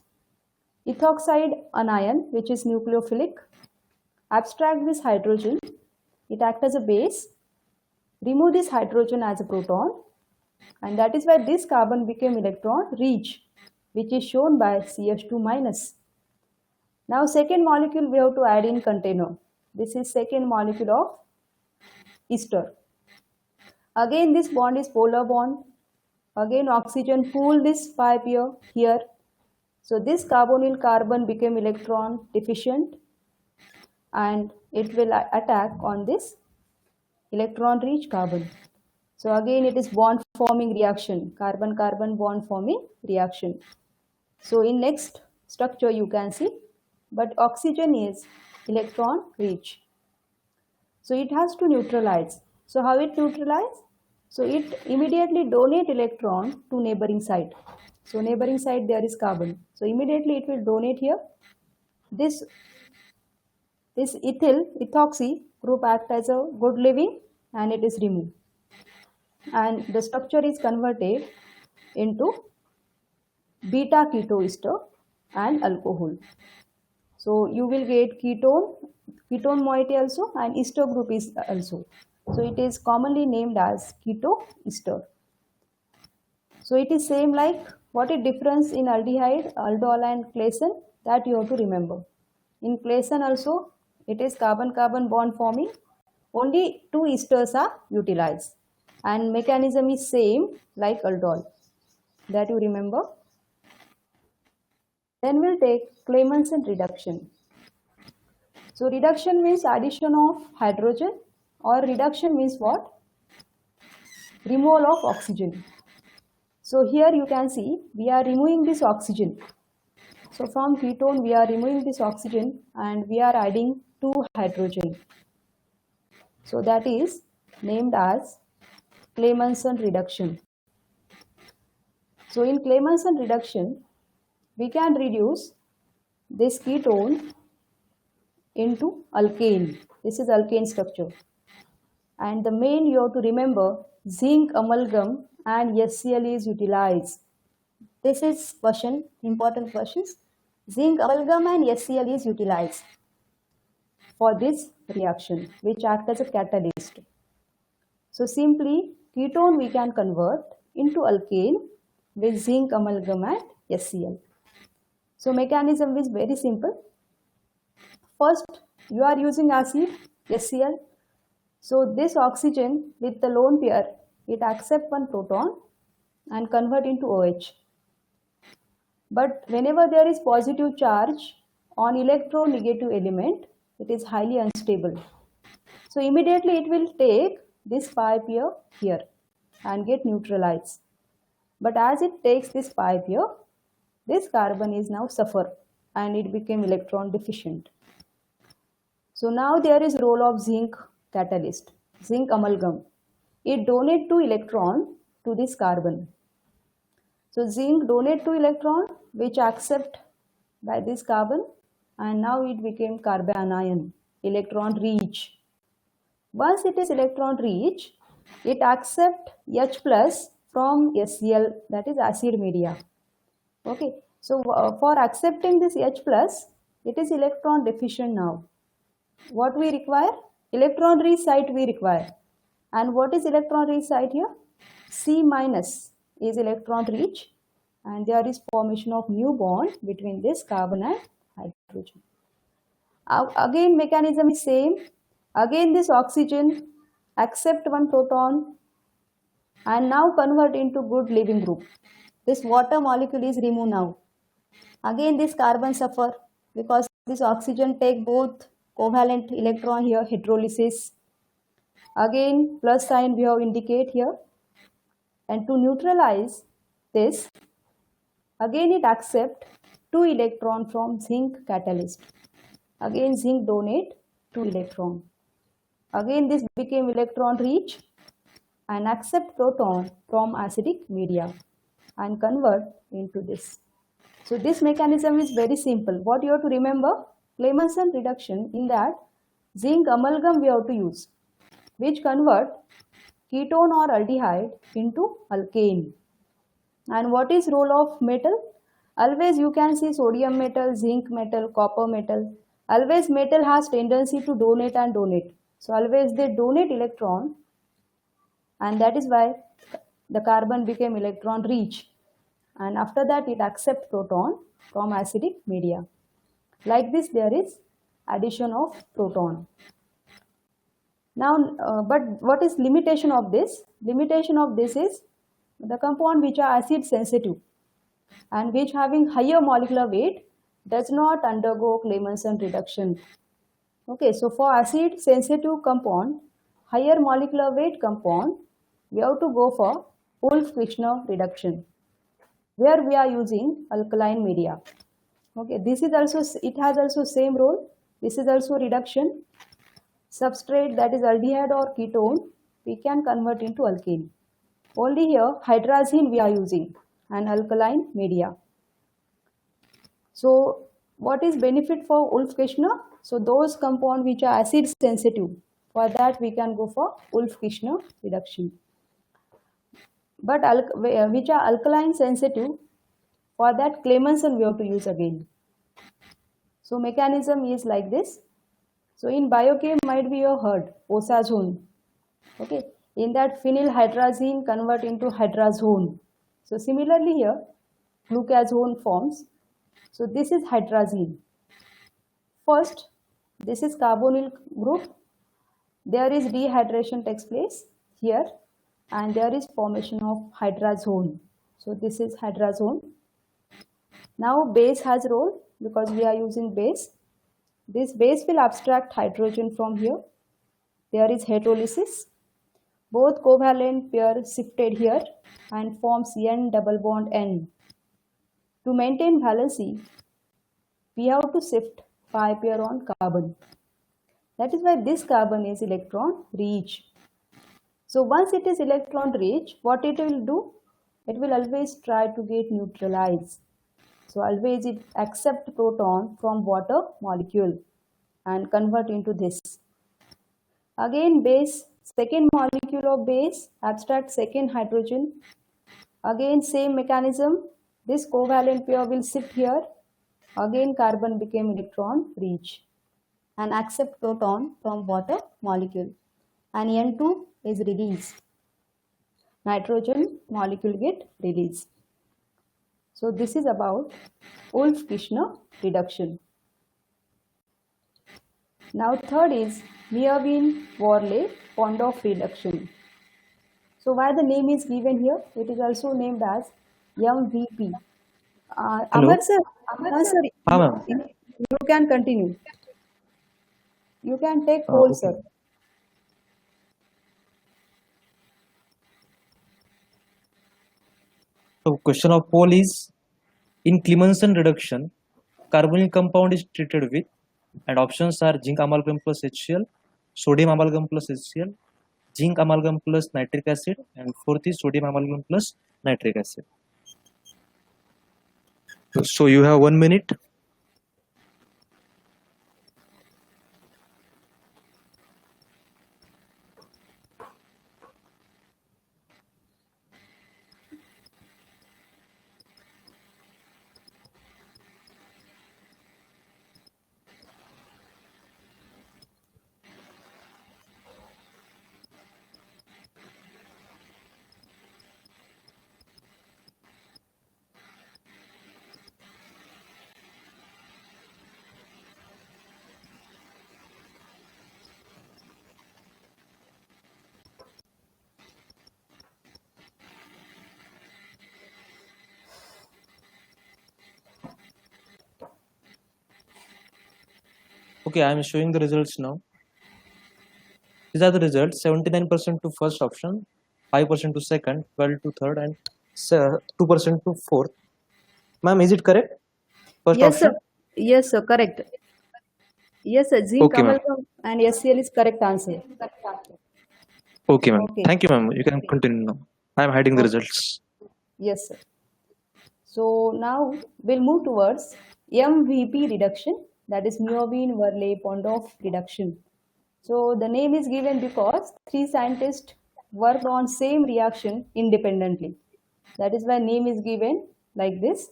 ethoxide anion, which is nucleophilic, abstract this hydrogen. It acts as a base. Remove this hydrogen as a proton, and that is why this carbon became electron rich, which is shown by CH2 minus. Now second molecule we have to add in container. This is second molecule of ester. Again this bond is polar bond. Again oxygen pull this 5 here. So this carbonyl carbon became electron deficient, and it will attack on this electron rich carbon. So again it is bond forming reaction, carbon-carbon bond forming reaction. So in next structure you can see, but oxygen is electron rich. So it has to neutralize. So how it neutralize? So it immediately donate electron to neighboring site. So neighboring site there is carbon. So immediately it will donate here. This ethoxy group act as a good living, and it is removed. And the structure is converted into beta keto ester and alcohol. So you will get ketone moiety also, and ester group is also. So it is commonly named as keto ester. So it is same like what is difference in aldehyde, aldol and Claisen, that you have to remember. In Claisen also it is carbon-carbon bond forming. Only two esters are utilized, and mechanism is same like aldol, that you remember. Then we'll take Clemmensen reduction. So reduction means addition of hydrogen, or reduction means what? Removal of oxygen. So here you can see we are removing this oxygen. So from ketone we are removing this oxygen and we are adding two hydrogen. So that is named as Clemmensen reduction. So in Clemmensen reduction, we can reduce this ketone into alkane. This is alkane structure. And the main you have to remember, zinc amalgam and HCl is utilized. This is question, important questions. Zinc amalgam and HCl is utilized for this reaction, which act as a catalyst. So simply ketone we can convert into alkane with zinc amalgam and HCl. So mechanism is very simple. First, you are using acid HCl. So this oxygen with the lone pair, it accepts one proton and convert into OH. But whenever there is positive charge on electronegative element, it is highly unstable. So immediately it will take this 5 here and get neutralized. But as it takes this 5 this carbon is now suffer and it became electron deficient. So now there is role of zinc catalyst, zinc amalgam. It donate 2 electron to this carbon. So zinc donate 2 electron which accept by this carbon, and now it became carbanion. electron reach. Once it is electron reach, it accept H plus from Cl, that is acid media. Okay, so for accepting this H plus, it is electron deficient now. What we require? Electron reach site we require. And what is electron reach site here? C minus is electron reach, and there is formation of new bond between this carbon and hydrogen. Again mechanism is same. Again this oxygen accept one proton and now convert into good leaving group. This water molecule is removed now. Again this carbon suffer because this oxygen take both covalent electron here, hydrolysis. Again plus sign we have indicate here. And to neutralize this, again it accept 2 electron from zinc catalyst. Again zinc donate 2 electron. Again this became electron reach and accept proton from acidic media and convert into this. So this mechanism is very simple. What you have to remember? Clemmensen reduction, in that zinc amalgam we have to use, which convert ketone or aldehyde into alkane. And what is role of metal? Always you can see sodium metal, zinc metal, copper metal. Always metal has tendency to donate and donate. So always they donate electron, and that is why the carbon became electron rich. And after that it accept proton from acidic media. Like this there is addition of proton. Now, but what is limitation of this? Limitation of this is the compound which are acid sensitive and which having higher molecular weight does not undergo Clemmensen reduction. Okay, so for acid sensitive compound, higher molecular weight compound, we have to go for Wolff-Kishner reduction, where we are using alkaline media. Okay, this is also, it has also same role. This is also reduction. Substrate, that is aldehyde or ketone, we can convert into alkane. Only here hydrazine we are using and alkaline media. So what is benefit for Wolff-Kishner? So those compound which are acid sensitive, for that we can go for Wolff-Kishner reduction. But which are alkaline sensitive, for that Clemmensen we have to use again. So mechanism is like this. So in biochem might be you heard osazone. Okay, in that phenylhydrazine convert into hydrazone. So similarly here glucazone forms. So this is hydrazine. First, this is carbonyl group. There is dehydration takes place here, and there is formation of hydrazone. So this is hydrazone. Now base has role because we are using base. This base will abstract hydrogen from here. There is hydrolysis. Both covalent pair shifted here and forms N double bond N. To maintain valency, we have to shift pi pair on carbon. That is why this carbon is electron rich. So once it is electron rich, what it will do? It will always try to get neutralized. So always it accept proton from water molecule and convert into this. Again base, second molecule of base, abstract second hydrogen. Again same mechanism, this covalent pair will shift here. Again carbon became electron rich and accept proton from water molecule, and N2 is released. Nitrogen molecule get released. So this is about Wolff-Kishner reduction. Now third is Miavian-Worley-Ponndorf reduction. So why the name is given here? It is also named as MVP. Amar sir, you can continue. You can take hold, Okay. sir. So question of poll is, in Clemmensen reduction, carbonyl compound is treated with, and options are zinc amalgam plus HCl, sodium amalgam plus HCl, zinc amalgam plus nitric acid, and fourth is sodium amalgam plus nitric acid. So you have 1 minute. Okay, I am showing the results now. These are the results: 79% to first option, 5% to second, 12 to third, and 2% to fourth. Ma'am, is it correct? First Yes, sir. option. Yes, sir. Correct. Yes, sir. Zinc, Okay, ma'am. amalgam, and SCl is correct answer. Okay, ma'am. Okay. Thank you, ma'am. You can continue now. I am hiding the Okay. results. Yes, sir. So now we'll move towards MVP reduction, that is Mioven-Verley-Pondorf reduction. So the name is given because three scientists worked on same reaction independently. That is why name is given like this.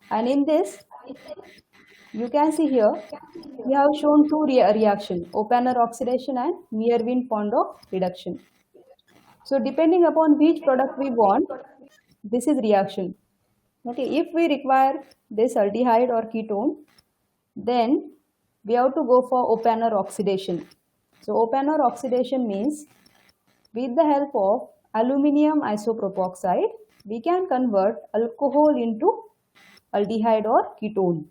And in this, you can see here, we have shown two reaction, Oppenauer oxidation and Miervin-Pondorf reduction. So depending upon which product we want, this is reaction. Okay, if we require this aldehyde or ketone, then we have to go for Oppenauer oxidation. So Oppenauer oxidation means with the help of aluminium isopropoxide, we can convert alcohol into aldehyde or ketone.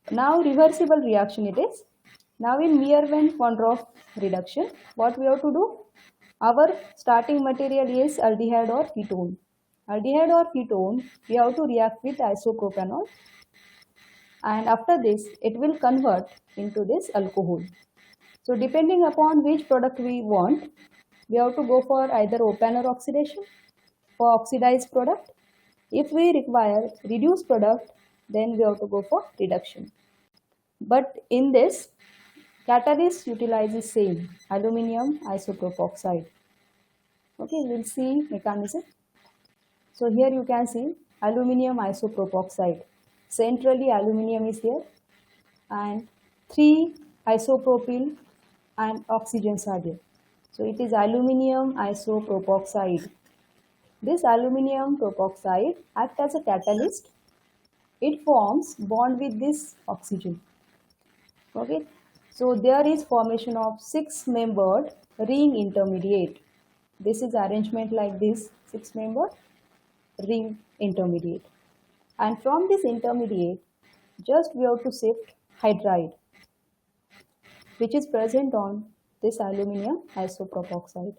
Now reversible reaction it is. Now in Miervin-Pondorf reduction, what we have to do? Our starting material is aldehyde or ketone. Aldehyde or ketone, we have to react with isopropanol, and after this it will convert into this alcohol. So depending upon which product we want, we have to go for either Oppenauer oxidation for oxidized product. If we require reduced product, then we have to go for reduction. But in this, catalyst utilizes same aluminium isopropoxide. Okay, we'll see mechanism. So here you can see aluminium isopropoxide. Centrally aluminium is here and 3 isopropyl and oxygens are there. So it is aluminium isopropoxide. This aluminium propoxide acts as a catalyst. It forms bond with this oxygen. Okay, so there is formation of 6-membered ring intermediate. This is arrangement like this, 6-membered ring intermediate. And from this intermediate, just we have to shift hydride, which is present on this aluminium isopropoxide.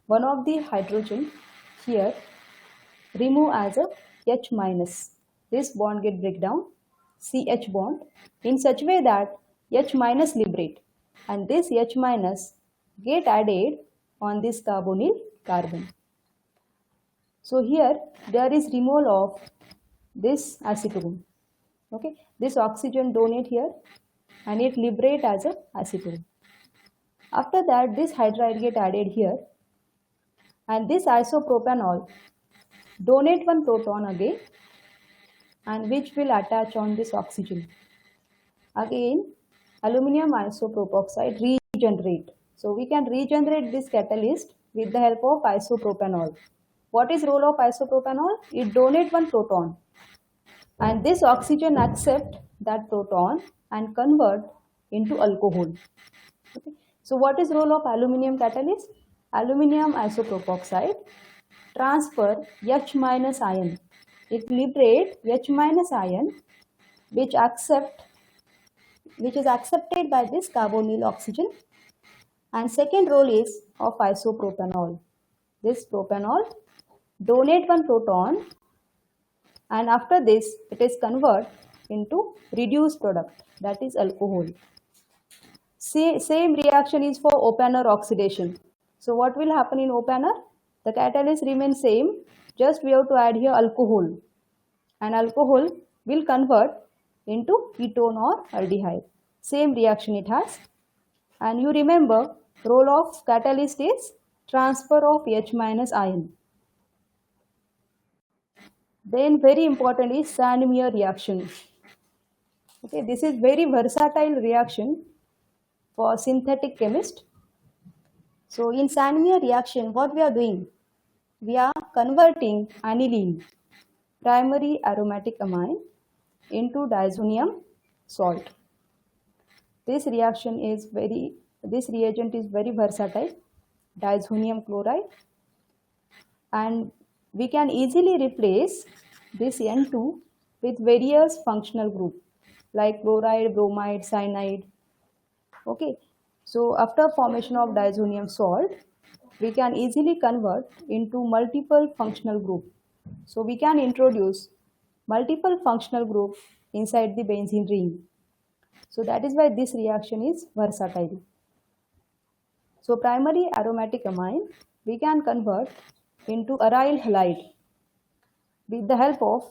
One of the hydrogen here remove as a H minus. This bond get break down, CH bond, in such way that H minus liberate, and this H minus get added on this carbonyl carbon. So here there is removal of this acetone. Okay, this oxygen donate here and it liberate as a acetone. After that, this hydride get added here, and this isopropanol donate one proton again, and which will attach on this oxygen. Again, aluminium isopropoxide regenerate. So we can regenerate this catalyst with the help of isopropanol. What is role of isopropanol? It donate one proton, and this oxygen accept that proton and convert into alcohol. Okay. So what is role of aluminium catalyst? Aluminium isopropoxide transfer H minus ion. It liberate H minus ion which is accepted by this carbonyl oxygen. And second role is of isopropanol. This propanol donate one proton, and after this it is convert into reduced product, that is alcohol. Same reaction is for Oppenauer oxidation. So what will happen in Oppenauer? The catalyst remains same, just we have to add here alcohol, and alcohol will convert into ketone or aldehyde. Same reaction it has. And you remember, role of catalyst is transfer of H minus ion. Then very important is Sand-Meyer reaction. Okay, this is very versatile reaction for synthetic chemist. So in Sand-Meyer reaction, what we are doing? We are converting aniline, primary aromatic amine, into diazonium salt. This reagent is very versatile, diazonium chloride, and we can easily replace this N2 with various functional group. like chloride, bromide, cyanide. Okay, so after formation of diazonium salt, we can easily convert into multiple functional group. So we can introduce multiple functional group inside the benzene ring. So that is why this reaction is versatile. So primary aromatic amine we can convert into aryl halide with the help of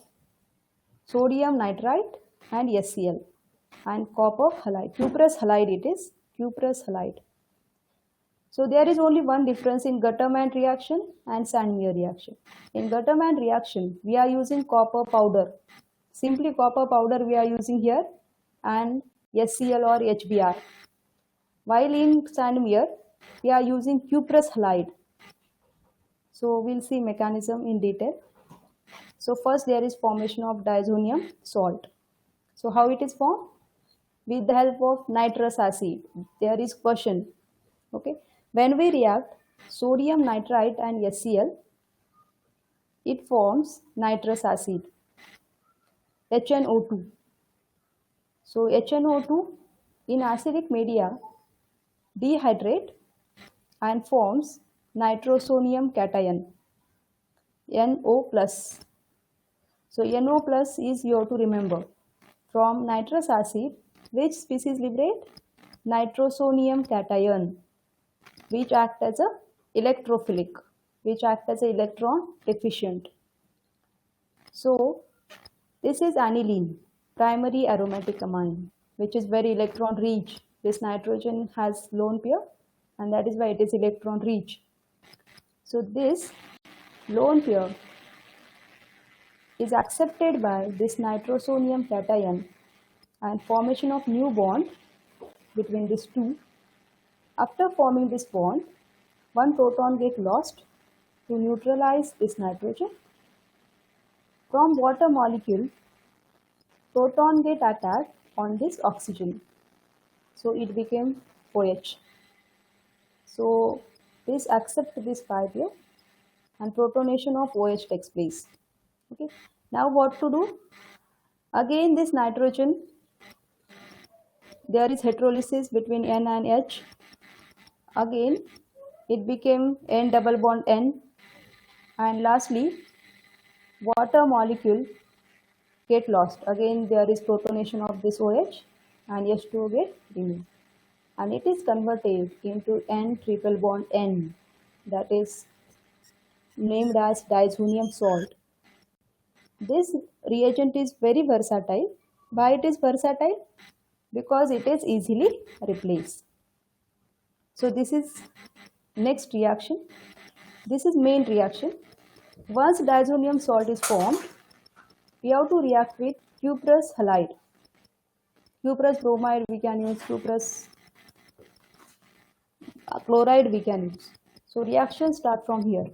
sodium nitrite and SCl and copper halide. Cuprous halide it is, cuprous halide. So there is only one difference in Gattermann reaction and Sandmeyer reaction. In Gattermann reaction, we are using copper powder. Simply copper powder we are using here and SCl or HBr. While in Sandmeyer, we are using cuprous halide. So we'll see mechanism in detail. So first there is formation of diazonium salt. So how it is formed? With the help of nitrous acid. There is question. Okay. When we react sodium nitrite and HCl, it forms nitrous acid, HNO2. So HNO2 in acidic media dehydrate and forms nitrosonium cation, NO plus. So NO plus is you have to remember. From nitrous acid, which species liberate? Nitrosonium cation, which act as a electrophilic, which act as a electron deficient. So this is aniline, primary aromatic amine, which is very electron rich. This nitrogen has lone pair and that is why it is electron rich. So this lone pair is accepted by this nitrosonium cation and formation of new bond between these two. After forming this bond, one proton gets lost to neutralize this nitrogen. From water molecule, proton get attacked on this oxygen. So it became OH. So this accept this pi pair and protonation of OH takes place. Okay. Now what to do? Again this nitrogen, there is heterolysis between N and H. Again it became N double bond N, and lastly water molecule get lost. Again there is protonation of this OH and H2O get removed and it is converted into N triple bond N, that is named as diazonium salt. This reagent is very versatile. Why it is versatile? Because it is easily replaced. So this is next reaction. This is main reaction. Once diazonium salt is formed, we have to react with cuprous halide. Cuprous bromide we can use, cuprous chloride we can use. So reaction start from here.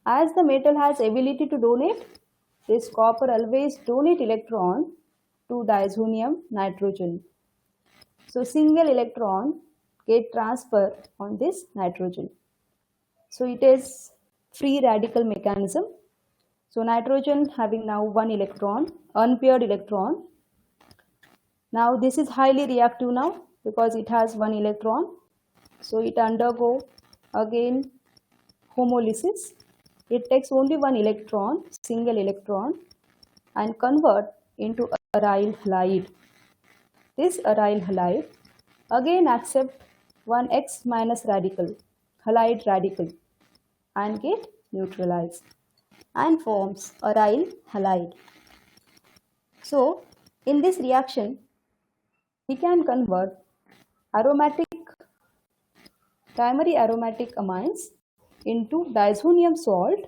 As the metal has ability to donate, this copper always donate electron to diazonium nitrogen. So single electron get transfer on this nitrogen. So it is free radical mechanism. So nitrogen having now one electron, unpaired electron. Now this is highly reactive now because it has one electron. So it undergo again homolysis. It takes only one electron, single electron, and convert into aryl halide. This aryl halide again accept one X minus radical, halide radical, and get neutralized and forms aryl halide. So in this reaction, we can convert aromatic, primary aromatic amines into diazonium salt,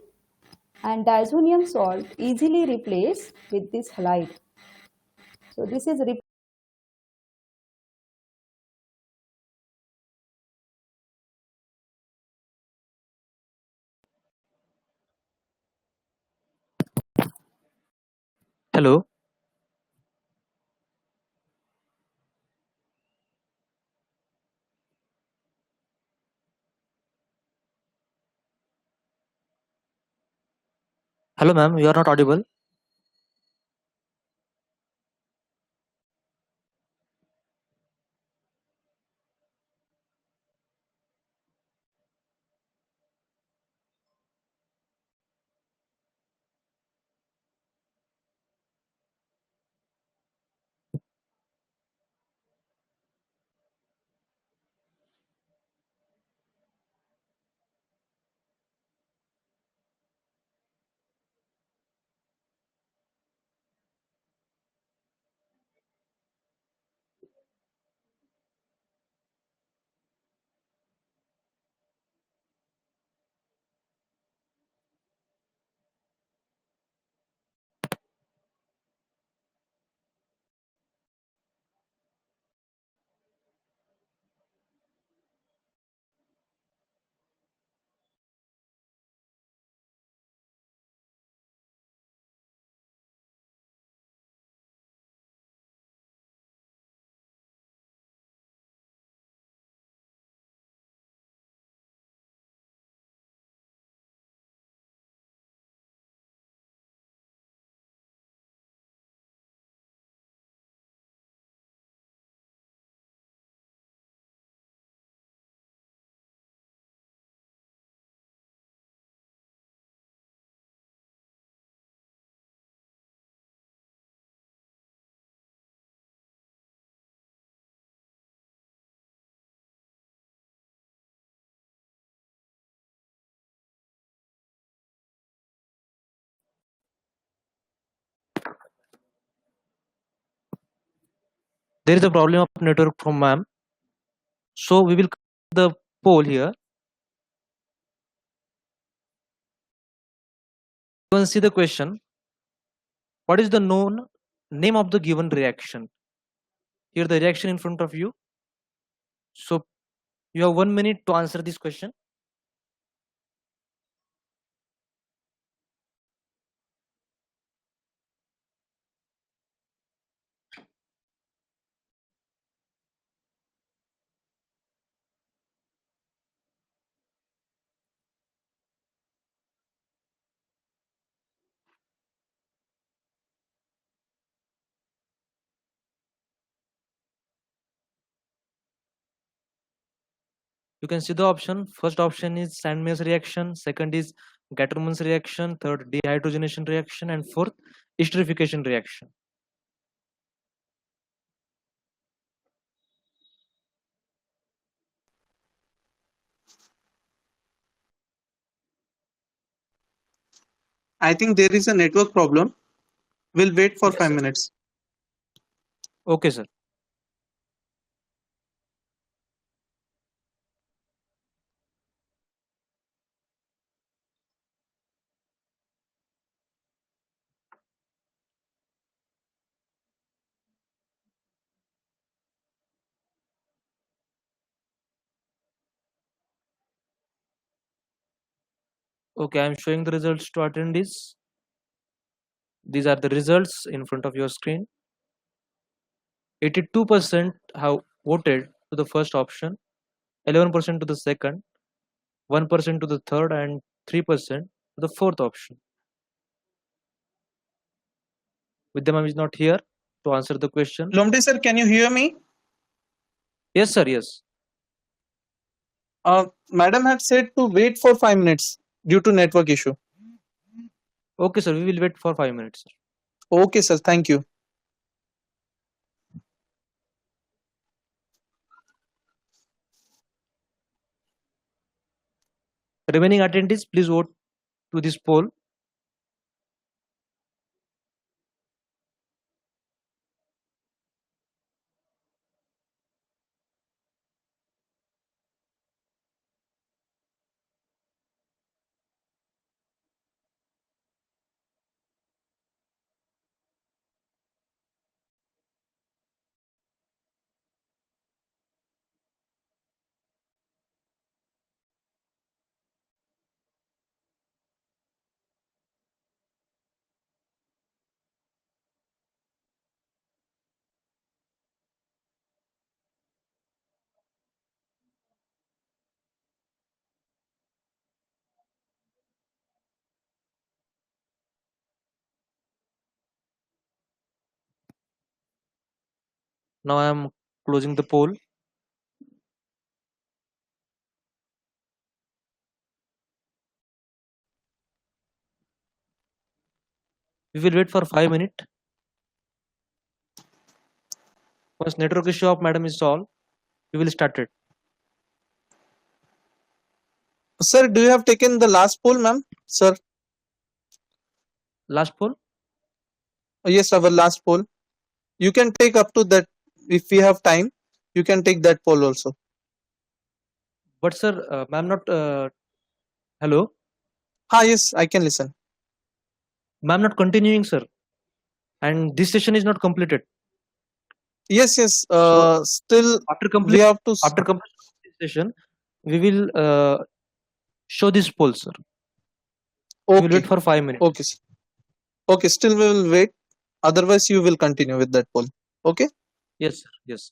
and diazonium salt easily replaced with this halide. So this is Hello. Hello, ma'am. You are not audible. There is a problem of network from ma'am. So we will the poll here. You can see the question. What is the known name of the given reaction? Here the reaction in front of you. So you have 1 minute to answer this question. You can see the option. First option is Sandmeier's reaction. Second is Gattermann's reaction. Third, dehydrogenation reaction. And fourth, esterification reaction. I think there is a network problem. We'll wait for Yes, 5 minutes. Okay, sir. Okay, I'm showing the results to attendees. These are the results in front of your screen. 82% have voted to the first option, 11% to the second, 1% to the third, and 3% to the fourth option. Vidyamam is not here to answer the question. Lomde sir, can you hear me? Yes, sir. Yes. Madam had said to wait for 5 minutes due to network issue. Okay, sir. We will wait for 5 minutes, sir. Okay, sir. Thank you. Remaining attendees, please vote to this poll. Now I am closing the poll. We will wait for 5 minutes. Once network issue of madam is solved, we will start it. Sir, do you have taken the last poll, ma'am? Sir? Last poll? Yes, our last poll. You can take up to that if we have time. You can take that poll also. But sir, ma'am not. Hello? Yes, I can listen. Ma'am not continuing, sir. And this session is not completed. Yes. So Still, after we complete have to. after completion of this session, we will show this poll, sir. We will Okay. wait for 5 minutes. Okay, sir. Okay, still we will wait. Otherwise, you will continue with that poll. Okay. Yes, sir. Yes.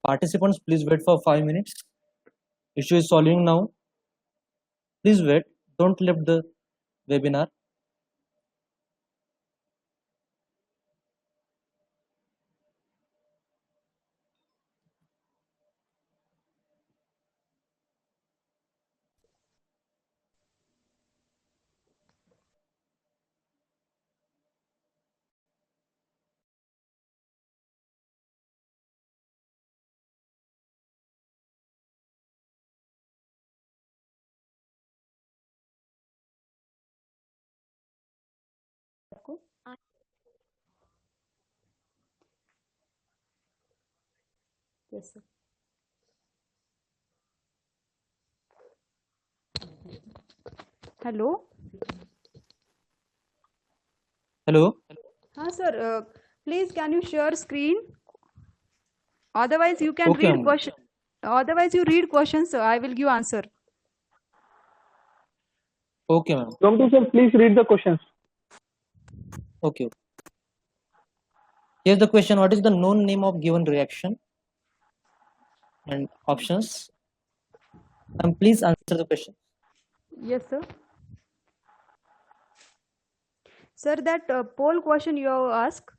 Participants, please wait for 5 minutes. Issue is solving now. Please wait. Don't leave the webinar. Yes, sir. Hello. Hello. Sir. Please, can you share screen? Otherwise, you can Okay, read ma'am. question. Otherwise, you read questions. So I will give answer. Okay, ma'am. Ramtu sir, please read the questions. Okay. Here's the question. What is the known name of given reaction? And options. And please answer the question. Yes, sir. Sir, that poll question you have asked.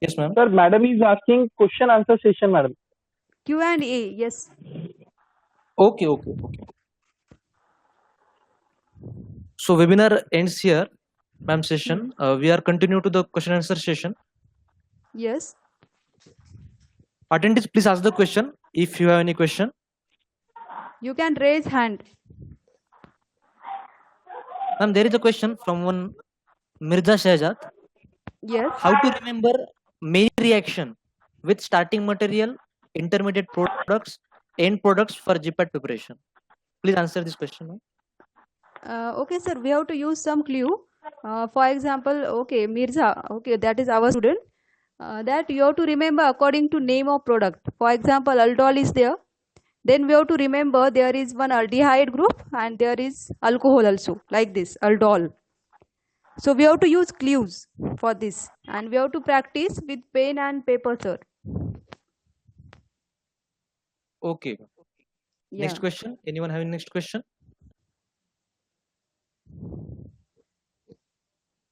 Yes, ma'am. Sir, madam is asking question answer session, madam. Q&A. Yes. Okay. So webinar ends here, ma'am session. We are continue to the question answer session. Yes. Attendees, please ask the question if you have any question. You can raise hand. Ma'am, there is a question from one Mirza Shahzad. Yes. How to remember main reaction with starting material, intermediate products, end products for GPAT preparation? Please answer this question, ma'am. Okay, sir. We have to use some clue. For example, okay, Mirza. Okay, that is our student. That you have to remember according to name of product. For example, aldol is there. Then we have to remember there is one aldehyde group and there is alcohol also, like this, aldol. So we have to use clues for this, and we have to practice with pen and paper, sir. Okay. Yeah. Next question. Anyone having next question?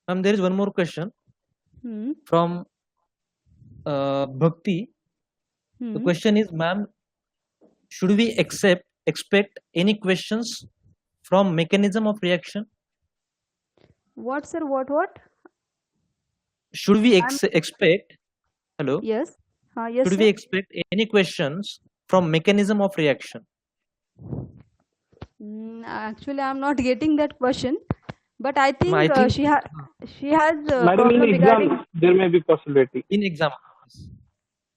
Ma'am, there is one more question from Bhakti. The question is, ma'am, should we expect any questions from mechanism of reaction? What, sir? What? Should we expect? Hello. Yes. Yes. Should we expect any questions from mechanism of reaction? Actually, I'm not getting that question, but I think, I think she has Madam, problem in regarding. exam there may be possibility. in exam.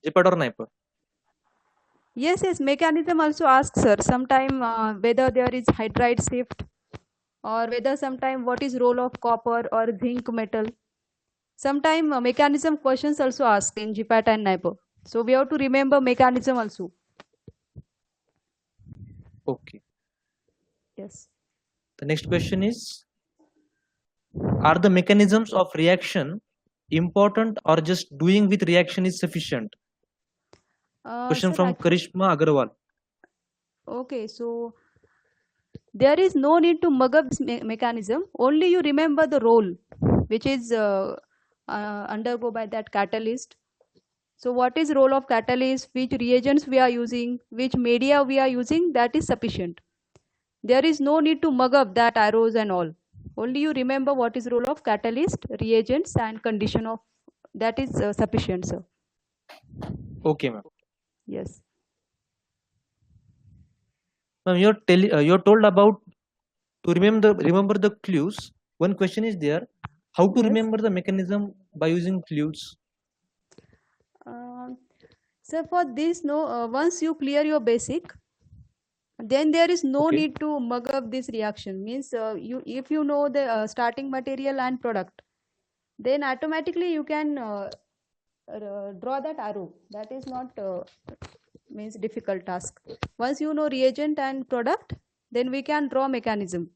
GPAT or NIPER? Yes. Mechanism also asks, sir. Sometime whether there is hydride shift, or whether sometime what is role of copper or zinc metal. Sometime mechanism questions also ask in GPAT and NIPER. So we have to remember mechanism also. Okay. Yes. The next question is, are the mechanisms of reaction important or just doing with reaction is sufficient? Question Sir, from Karishma Agarwal. Okay, so there is no need to mug up this mechanism. Only you remember the role, which is undergo by that catalyst. So what is role of catalyst, which reagents we are using, which media we are using, that is sufficient. There is no need to mug up that arrows and all. Only you remember what is role of catalyst, reagents and condition of, that is sufficient, sir. Okay, ma'am. Yes. Ma'am, you're told about to remember the clues. One question is there: how to remember the mechanism by using clues? So for this, once you clear your basic, then there is no need to mug up this reaction. Means if you know the starting material and product, then automatically you can draw that arrow. That is not means difficult task. Once you know reagent and product, then we can draw mechanism.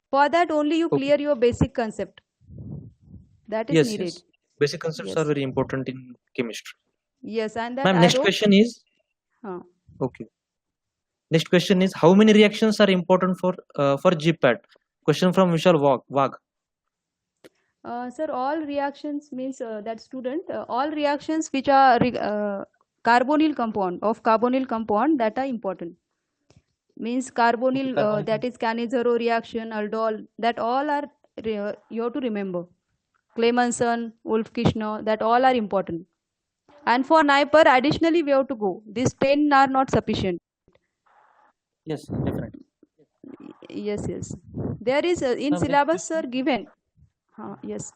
For that only you clear your basic concept. That is needed. Basic concepts are Yes. very important in chemistry. Yes, and that Ma'am, next arrow. question is okay. Next question is how many reactions are important for GPAT? Question from Vishal Wag. Sir, all reactions means that student, all reactions which are carbonyl compound that are important. Means carbonyl, carbonyl. that is Cannizzaro reaction, aldol, that all are, you have to remember. Clemenson, Wolff-Kishner, that all are important. And for NIPER, additionally, we have to go. These 10 are not sufficient. Yes, definitely. Yes, yes. There is, in Ma'am, syllabus, sir, given. Yes.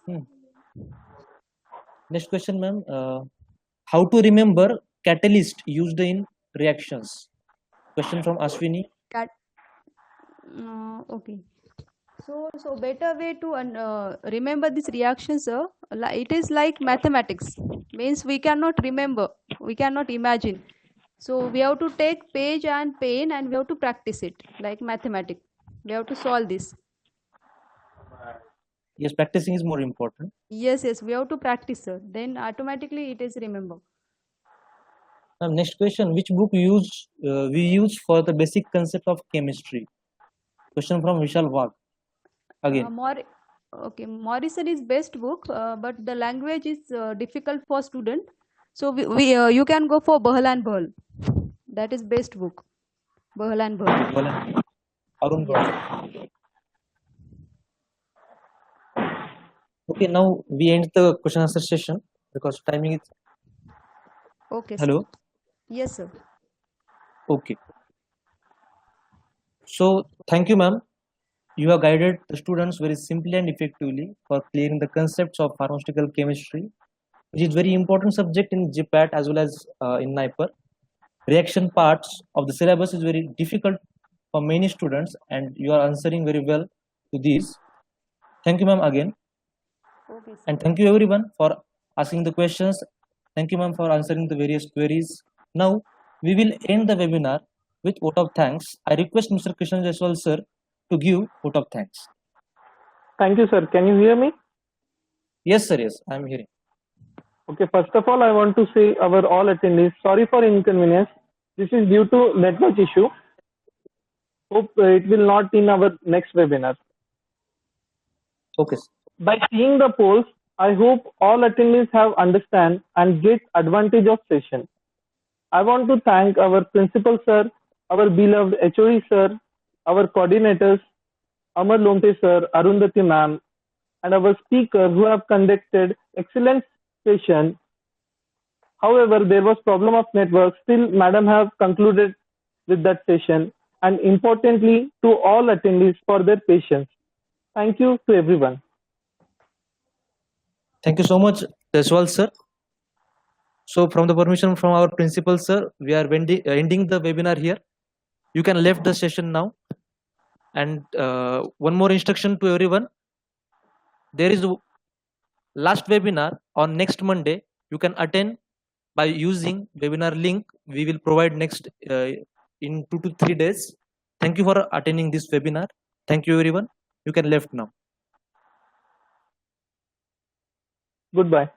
Next question, ma'am. How to remember catalyst used in reactions? Question from Ashwini. Okay. So better way to remember this reaction, sir. It is like mathematics. Means we cannot remember, we cannot imagine. So we have to take page and pen and we have to practice it like mathematics. We have to solve this. Yes, practicing is more important. Yes, yes, we have to practice, sir. Then automatically it is remember. Next question: which book we use for the basic concept of chemistry? Question from Vishal Wag. Again. Okay, Morrison is best book, but the language is difficult for student. So you can go for Bahl and Bahl. That is best book. Bahl and Bahl. Arun Bahl. Okay, now we end the question answer session because timing is. Okay. Hello. Sir. Yes, sir. Okay. So thank you, ma'am. You have guided the students very simply and effectively for clearing the concepts of pharmaceutical chemistry, which is very important subject in GPAT as well as in NIPER. Reaction parts of the syllabus is very difficult for many students, and you are answering very well to these. Thank you, ma'am, again. Okay, and thank you everyone for asking the questions. Thank you, ma'am, for answering the various queries. Now we will end the webinar with vote of thanks. I request Mr. Krishnan Jaiswal sir to give vote of thanks. Thank you, sir. Can you hear me? Yes, sir. Yes, I am hearing. Okay, first of all, I want to say our all attendees, sorry for inconvenience. This is due to network issue. Hope it will not in our next webinar. Okay. By seeing the polls, I hope all attendees have understand and get advantage of session. I want to thank our principal sir, our beloved HOD sir, our coordinators, Amar Lomte sir, Arundhati ma'am, and our speaker who have conducted excellent session. However, there was problem of network. Still, madam have concluded with that session, and importantly to all attendees for their patience. Thank you to everyone. Thank you so much, Jaiswal sir. So from the permission from our principal sir, we are ending the webinar here. You can leave the session now. And one more instruction to everyone. There is a last webinar on next Monday. You can attend by using webinar link we will provide next in 2 to 3 days. Thank you for attending this webinar. Thank you everyone. You can left now. Goodbye.